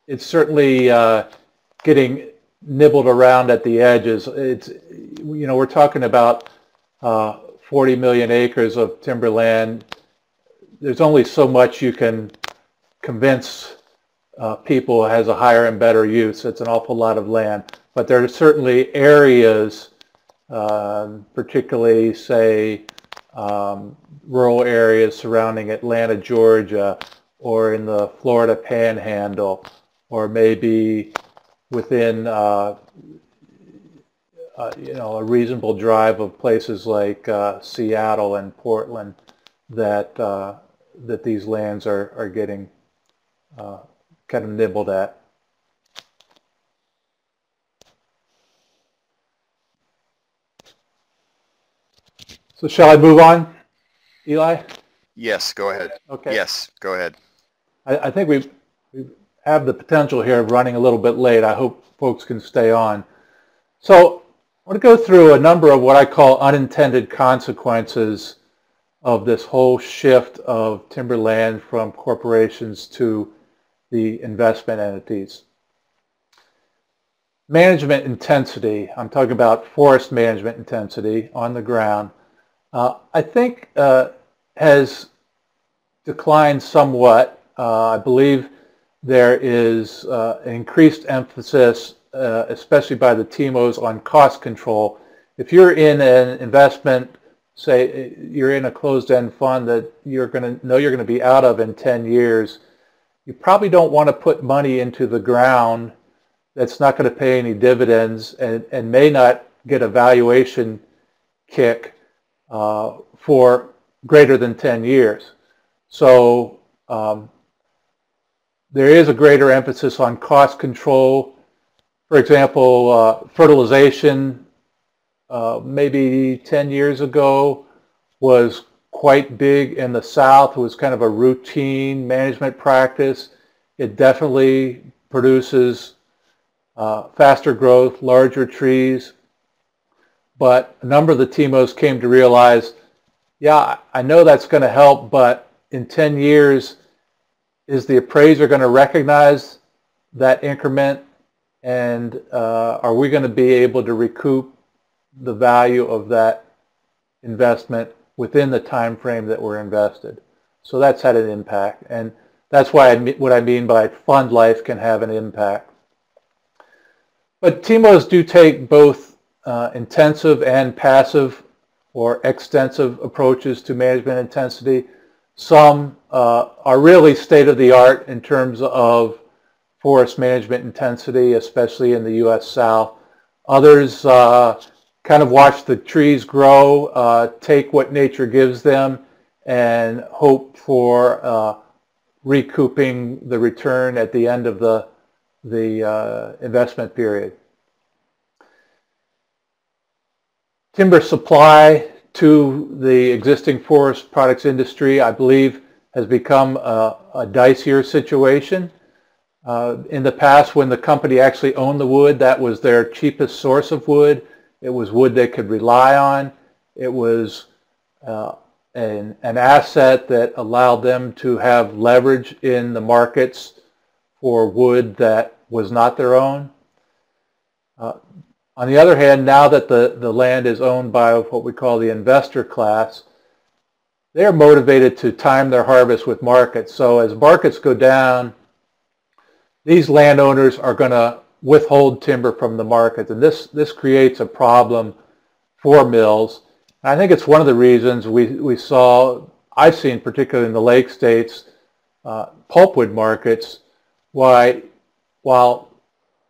it's certainly getting nibbled around at the edges. It's, we're talking about 40 million acres of timberland. There's only so much you can convince people has a higher and better use. It's an awful lot of land. But there are certainly areas, particularly, say, rural areas surrounding Atlanta, Georgia, or in the Florida Panhandle, or maybe within a reasonable drive of places like Seattle and Portland, that these lands are getting kind of nibbled at. So shall I move on, Eli? Yes, go ahead. Okay. Yes, go ahead. I think we have the potential here of running a little bit late. I hope folks can stay on. So I want to go through a number of what I call unintended consequences of this whole shift of timberland from corporations to the investment entities. Management intensity, I'm talking about forest management intensity on the ground, I think has declined somewhat. I believe there is an increased emphasis, especially by the TIMOs, on cost control. If you're in an investment, say you're in a closed-end fund that you're going to be out of in 10 years, you probably don't want to put money into the ground that's not going to pay any dividends and may not get a valuation kick for greater than 10 years. So there is a greater emphasis on cost control. For example, fertilization maybe 10 years ago was quite big in the South. It was kind of a routine management practice. It definitely produces faster growth, larger trees. But a number of the TIMOs came to realize, yeah, I know that's going to help, but in 10 years, is the appraiser going to recognize that increment? And are we going to be able to recoup the value of that investment within the time frame that we're invested? So that's had an impact. And that's why what I mean by fund life can have an impact. But TIMOs do take both intensive and passive or extensive approaches to management intensity. Some are really state-of-the-art in terms of forest management intensity, especially in the U.S. South. Others kind of watch the trees grow, take what nature gives them, and hope for recouping the return at the end of the investment period. Timber supply to the existing forest products industry, I believe, has become a dicier situation. In the past, when the company actually owned the wood, that was their cheapest source of wood. It was wood they could rely on. It was an asset that allowed them to have leverage in the markets for wood that was not their own. On the other hand, now that the land is owned by what we call the investor class, they are motivated to time their harvest with markets. So as markets go down, these landowners are going to withhold timber from the market. And this creates a problem for mills. And I think it's one of the reasons I've seen particularly in the Lake States, pulpwood markets, while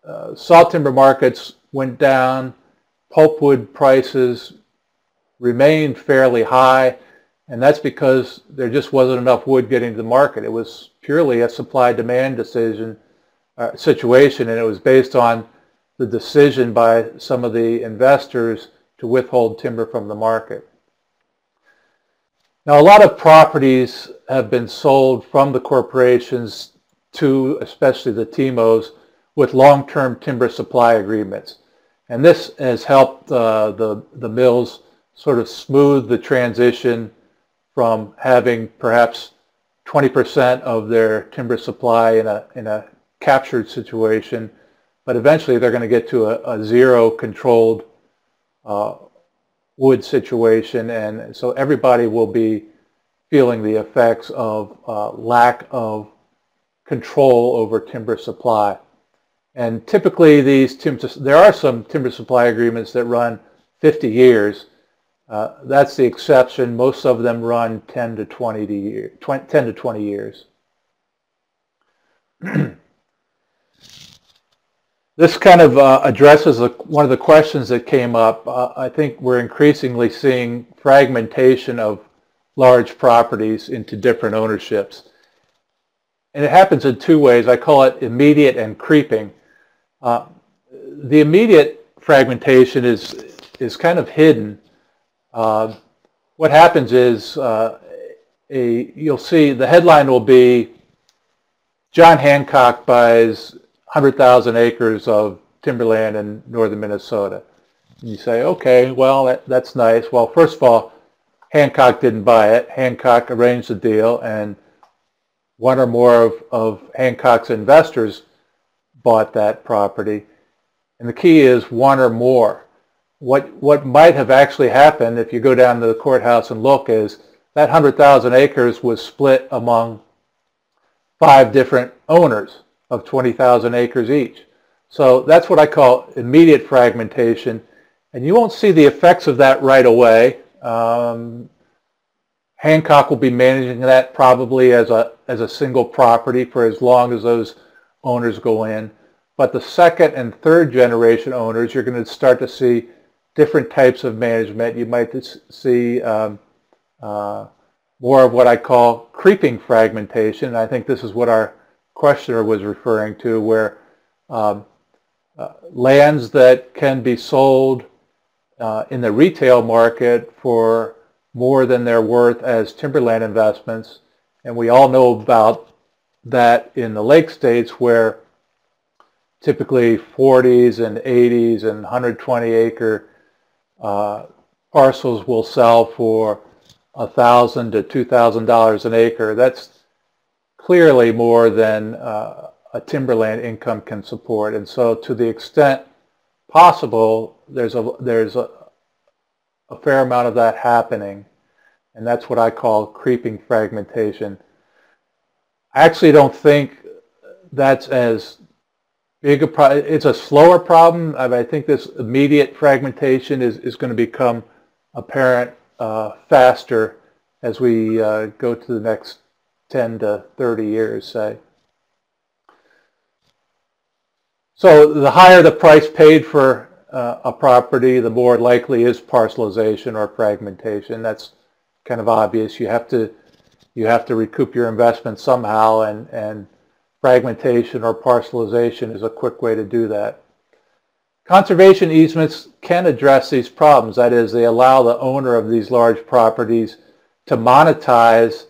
sawtimber markets went down, pulpwood prices remained fairly high, and that's because there just wasn't enough wood getting to the market. It was purely a supply-demand situation, and it was based on the decision by some of the investors to withhold timber from the market. Now, a lot of properties have been sold from the corporations to, especially the TIMOs, with long-term timber supply agreements. And this has helped the mills sort of smooth the transition from having perhaps 20% of their timber supply in a captured situation, but eventually they're going to get to a zero controlled wood situation, and so everybody will be feeling the effects of lack of control over timber supply. And typically there are some timber supply agreements that run 50 years. That's the exception. Most of them run 10 to 20 years. This kind of addresses one of the questions that came up. I think we're increasingly seeing fragmentation of large properties into different ownerships. And it happens in two ways. I call it immediate and creeping. The immediate fragmentation is kind of hidden. What happens is you'll see the headline will be John Hancock buys 100,000 acres of timberland in northern Minnesota. And you say, okay, well, that's nice. Well, first of all, Hancock didn't buy it. Hancock arranged the deal, and one or more of Hancock's investors bought that property. And the key is one or more. What might have actually happened if you go down to the courthouse and look is that 100,000 acres was split among 5 different owners of 20,000 acres each. So that's what I call immediate fragmentation, and you won't see the effects of that right away. Hancock will be managing that probably as a single property for as long as those owners go in. But the second and third generation owners, you're going to start to see different types of management. You might see more of what I call creeping fragmentation. I think this is what our questioner was referring to, where lands that can be sold in the retail market for more than they're worth as timberland investments. And we all know about that in the lake states, where typically 40s and 80s and 120 acre parcels will sell for $1,000 to $2,000 an acre. That's clearly more than a timberland income can support. And so to the extent possible, there's a fair amount of that happening. And that's what I call creeping fragmentation. I actually don't think that's as big a problem. It's a slower problem. I think this immediate fragmentation is going to become apparent faster as we go to the next 10 to 30 years, say. So the higher the price paid for a property, the more likely is parcelization or fragmentation. That's kind of obvious. You have to recoup your investment somehow, and fragmentation or parcelization is a quick way to do that. Conservation easements can address these problems. That is, they allow the owner of these large properties to monetize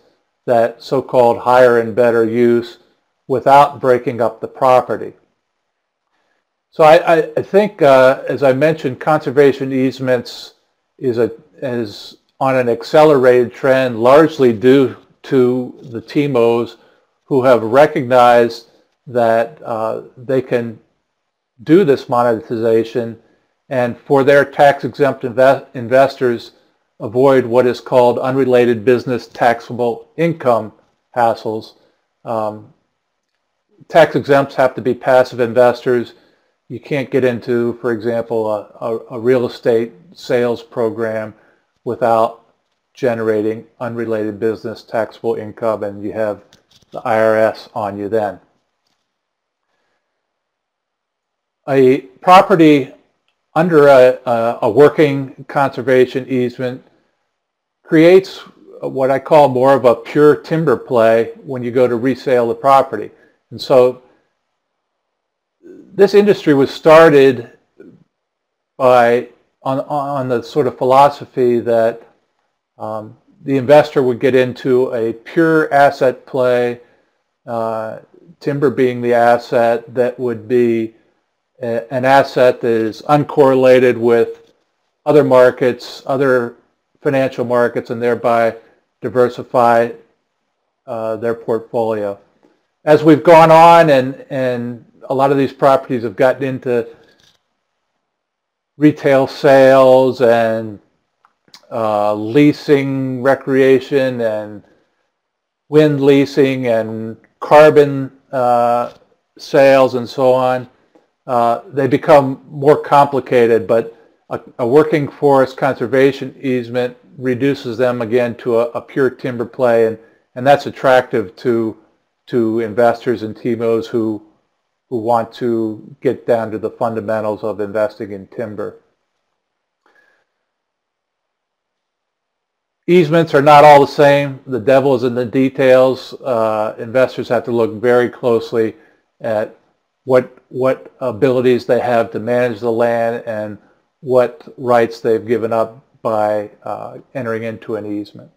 that so-called higher and better use without breaking up the property. So I think, as I mentioned, conservation easements is on an accelerated trend, largely due to the TIMOs, who have recognized that they can do this monetization, and for their tax-exempt investors, avoid what is called unrelated business taxable income hassles. Tax-exempts have to be passive investors. You can't get into, for example, a real estate sales program without generating unrelated business taxable income, and you have the IRS on you then. A property under a working conservation easement creates what I call more of a pure timber play when you go to resale the property. And so this industry was started on the sort of philosophy that the investor would get into a pure asset play, timber being the asset that would be an asset that is uncorrelated with other markets, other financial markets, and thereby diversify their portfolio. As we've gone on and a lot of these properties have gotten into retail sales and leasing, recreation, and wind leasing, and carbon sales, and so on, they become more complicated, but a working forest conservation easement reduces them again to a pure timber play, and that's attractive to investors and TIMOs who want to get down to the fundamentals of investing in timber. Easements are not all the same. The devil is in the details. Investors have to look very closely at what abilities they have to manage the land and what rights they've given up by entering into an easement.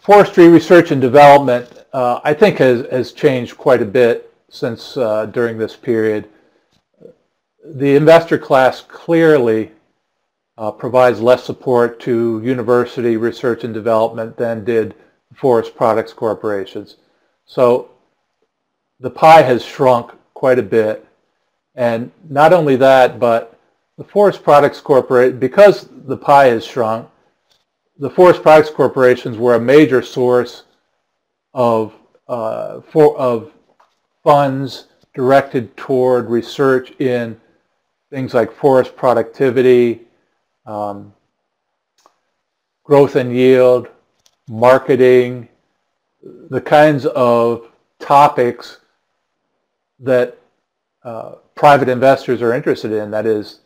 Forestry research and development, I think, has changed quite a bit since during this period. The investor class clearly provides less support to university research and development than did forest products corporations. So the pie has shrunk quite a bit. And not only that, but the forest products corporation, because the pie has shrunk, the forest products corporations were a major source of funds directed toward research in things like forest productivity, growth and yield, marketing, the kinds of topics that private investors are interested in, that is,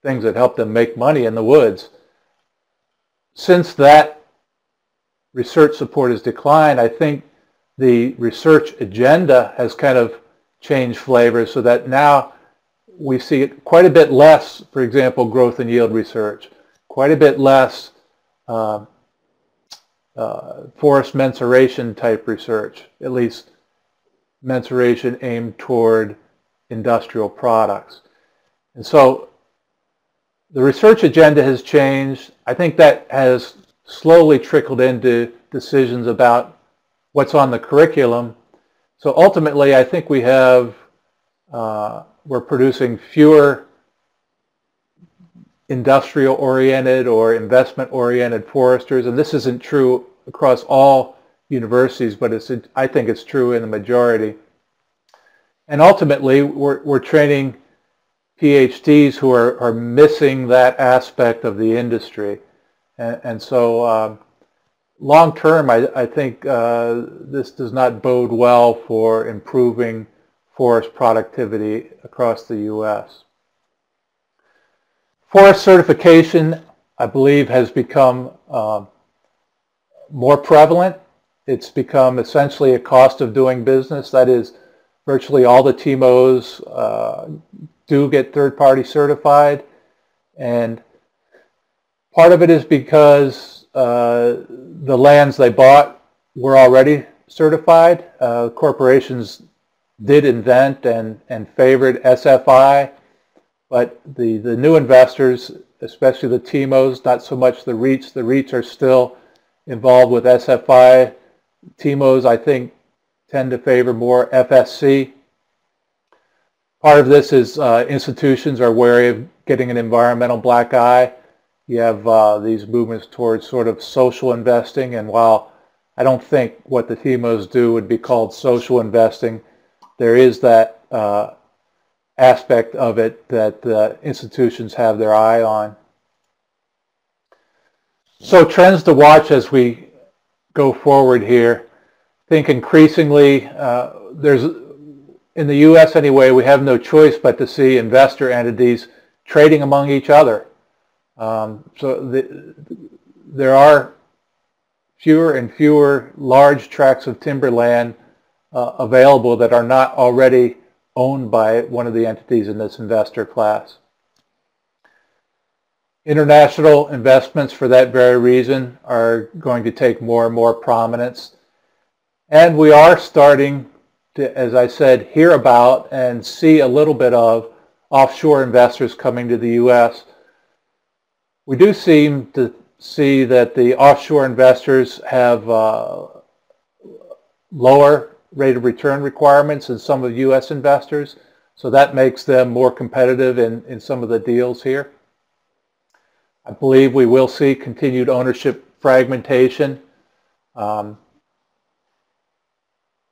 things that help them make money in the woods. Since that research support has declined, I think the research agenda has kind of change flavors so that now we see quite a bit less, for example, growth and yield research, quite a bit less forest mensuration type research, at least mensuration aimed toward industrial products. And so the research agenda has changed. I think that has slowly trickled into decisions about what's on the curriculum. So ultimately, I think we have, we're producing fewer industrial-oriented or investment-oriented foresters, and this isn't true across all universities, but I think it's true in the majority. And ultimately, we're training PhDs who are missing that aspect of the industry. And so long term, I think this does not bode well for improving forest productivity across the U.S. Forest certification, I believe, has become more prevalent. It's become essentially a cost of doing business. That is, virtually all the TIMOs do get third-party certified, and part of it is because the lands they bought were already certified. Corporations did invent and favored SFI, but the new investors, especially the TIMOs, not so much the REITs. The REITs are still involved with SFI. TIMOs, I think, tend to favor more FSC. Part of this is institutions are wary of getting an environmental black eye. You have these movements towards sort of social investing, and while I don't think what the TIMOs do would be called social investing, there is that aspect of it that institutions have their eye on. So trends to watch as we go forward here. I think increasingly in the U.S. anyway, we have no choice but to see investor entities trading among each other. There are fewer and fewer large tracts of timberland available that are not already owned by one of the entities in this investor class. International investments, for that very reason, are going to take more and more prominence. And we are starting to, as I said, hear about and see a little bit of offshore investors coming to the U.S. We do seem to see that the offshore investors have lower rate of return requirements than some of U.S. investors, so that makes them more competitive in some of the deals here. I believe we will see continued ownership fragmentation,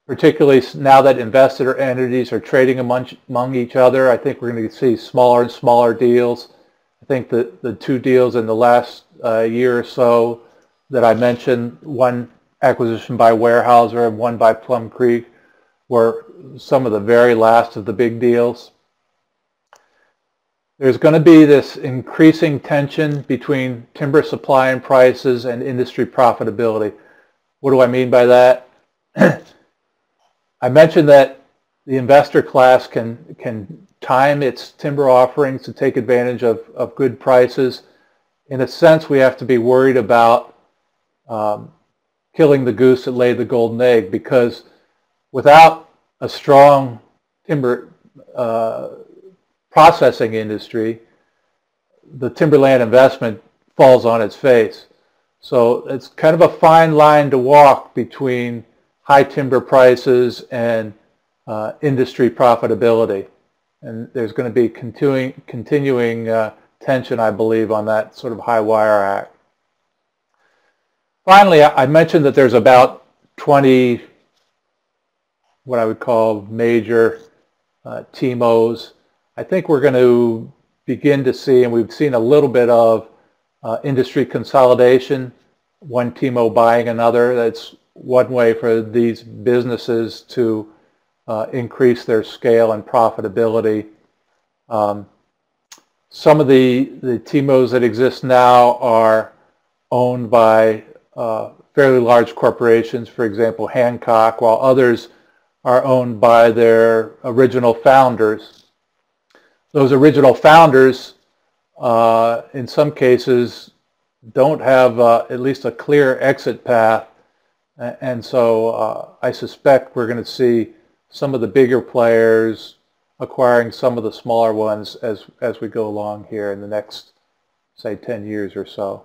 particularly now that investor entities are trading among each other. I think we're going to see smaller and smaller deals. I think the two deals in the last year or so that I mentioned, one acquisition by Weyerhaeuser and one by Plum Creek, were some of the very last of the big deals. There's going to be this increasing tension between timber supply and prices and industry profitability. What do I mean by that? I mentioned that the investor class can time its timber offerings to take advantage of good prices. In a sense, we have to be worried about killing the goose that laid the golden egg, because without a strong timber processing industry, the timberland investment falls on its face. So it's kind of a fine line to walk between high timber prices and industry profitability. And there's going to be continuing tension, I believe, on that sort of high wire act. Finally, I mentioned that there's about 20 what I would call major TIMOs. I think we're going to begin to see, and we've seen a little bit of industry consolidation, one TIMO buying another. That's one way for these businesses to increase their scale and profitability. Some of the TIMOs that exist now are owned by fairly large corporations, for example, Hancock, while others are owned by their original founders. Those original founders, in some cases, don't have at least a clear exit path, and so I suspect we're going to see some of the bigger players acquiring some of the smaller ones as we go along here in the next, say, 10 years or so.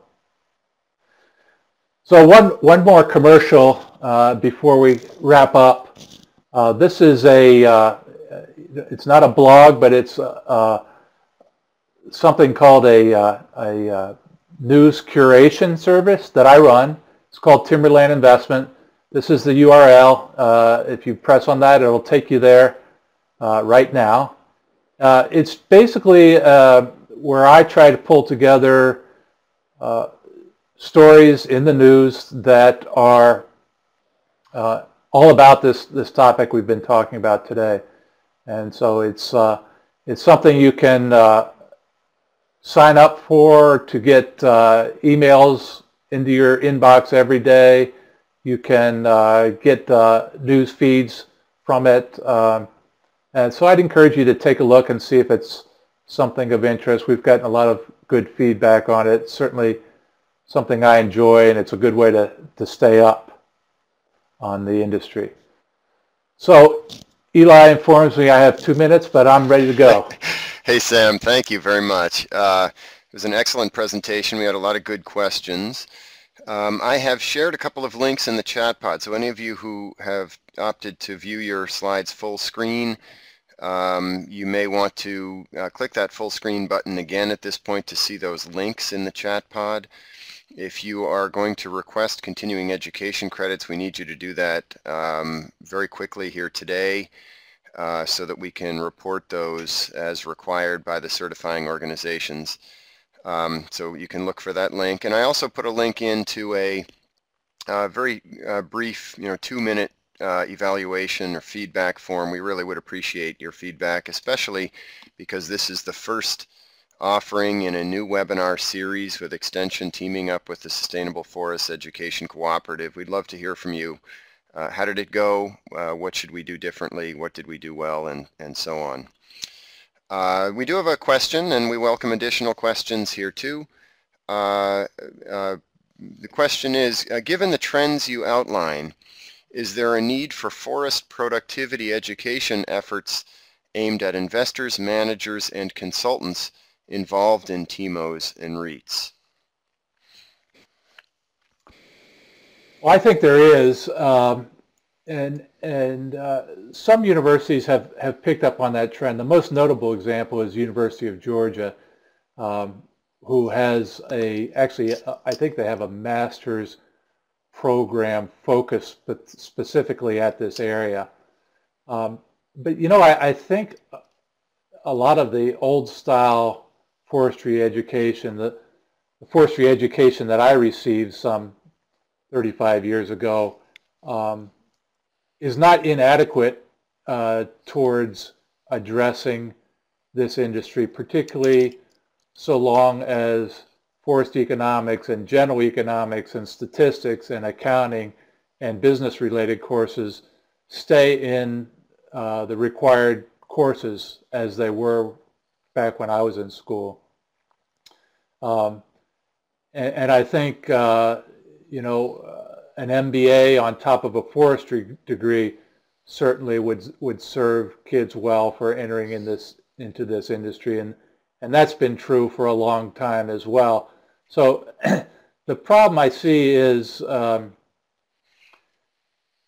So one more commercial before we wrap up. This is it's not a blog, but it's something called a news curation service that I run. It's called Timberland Investment. This is the URL. If you press on that, it'll take you there right now. It's basically where I try to pull together stories in the news that are all about this topic we've been talking about today. And so it's something you can sign up for to get emails into your inbox every day. You can get news feeds from it. And so I'd encourage you to take a look and see if it's something of interest. We've gotten a lot of good feedback on it. Certainly something I enjoy, and it's a good way to stay up on the industry. So Eli informs me I have 2 minutes, but I'm ready to go. Hey, Sam, thank you very much. It was an excellent presentation. We had a lot of good questions. I have shared a couple of links in the chat pod, so any of you who have opted to view your slides full screen, you may want to click that full screen button again at this point to see those links in the chat pod. If you are going to request continuing education credits, we need you to do that very quickly here today so that we can report those as required by the certifying organizations. So you can look for that link. And I also put a link into a very brief, 2-minute evaluation or feedback form. We really would appreciate your feedback, especially because this is the first offering in a new webinar series with Extension teaming up with the Sustainable Forest Education Cooperative. We'd love to hear from you. How did it go? What should we do differently? What did we do well? And so on. We do have a question, and we welcome additional questions here too. The question is, given the trends you outline, is there a need for forest productivity education efforts aimed at investors, managers, and consultants involved in TIMOs and REITs? Well, I think there is, and some universities have picked up on that trend. The most notable example is University of Georgia, who has actually, I think they have a master's program focused specifically at this area. But I think a lot of the old style forestry education, the forestry education that I received some 35 years ago, is not inadequate towards addressing this industry, particularly so long as forest economics and general economics and statistics and accounting and business related courses stay in the required courses as they were back when I was in school. And I think, an MBA on top of a forestry degree certainly would serve kids well for entering into this industry, and that's been true for a long time as well. So the problem I see is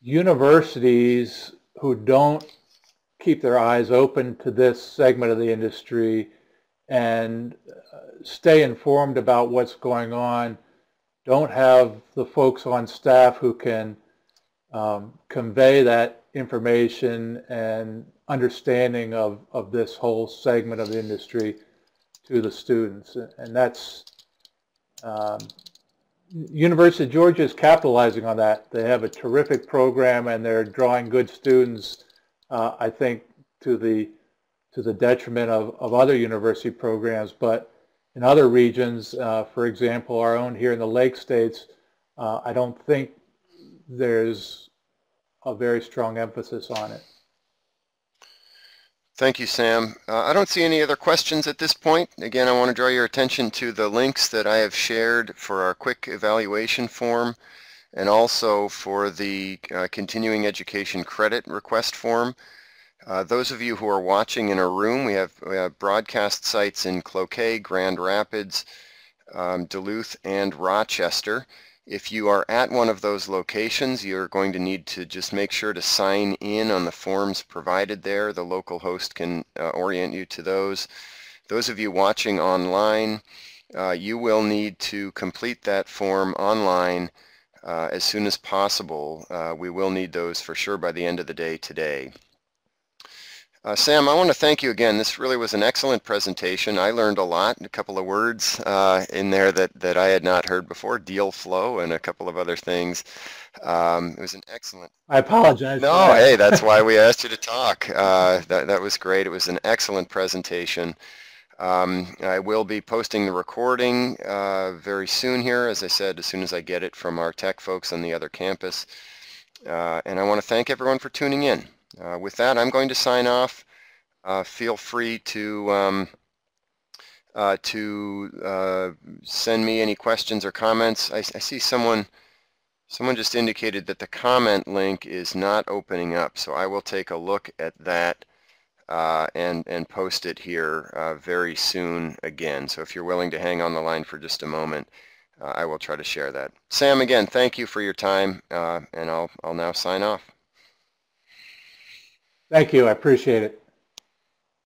universities who don't keep their eyes open to this segment of the industry and stay informed about what's going on, don't have the folks on staff who can convey that information and understanding of this whole segment of the industry to the students. And that's, University of Georgia is capitalizing on that. They have a terrific program and they're drawing good students, I think, to the detriment of other university programs. But in other regions, for example, our own here in the Lake States, I don't think there's a very strong emphasis on it. Thank you, Sam. I don't see any other questions at this point. Again, I want to draw your attention to the links that I have shared for our quick evaluation form and also for the continuing education credit request form. Those of you who are watching in a room, we have broadcast sites in Cloquet, Grand Rapids, Duluth, and Rochester. If you are at one of those locations, you're going to need to just make sure to sign in on the forms provided there. The local host can orient you to those. Those of you watching online, you will need to complete that form online as soon as possible. We will need those for sure by the end of the day today. Sam, I want to thank you again. This really was an excellent presentation. I learned a lot, a couple of words in there that I had not heard before, deal flow and a couple of other things. It was an excellent. I apologize. No, hey, that's why we asked you to talk. That was great. It was an excellent presentation. I will be posting the recording very soon here, as I said, as soon as I get it from our tech folks on the other campus. And I want to thank everyone for tuning in. With that, I'm going to sign off. Feel free to send me any questions or comments. I see someone just indicated that the comment link is not opening up, so I will take a look at that and post it here very soon again. So if you're willing to hang on the line for just a moment, I will try to share that. Sam, again, thank you for your time, and I'll now sign off. Thank you. I appreciate it.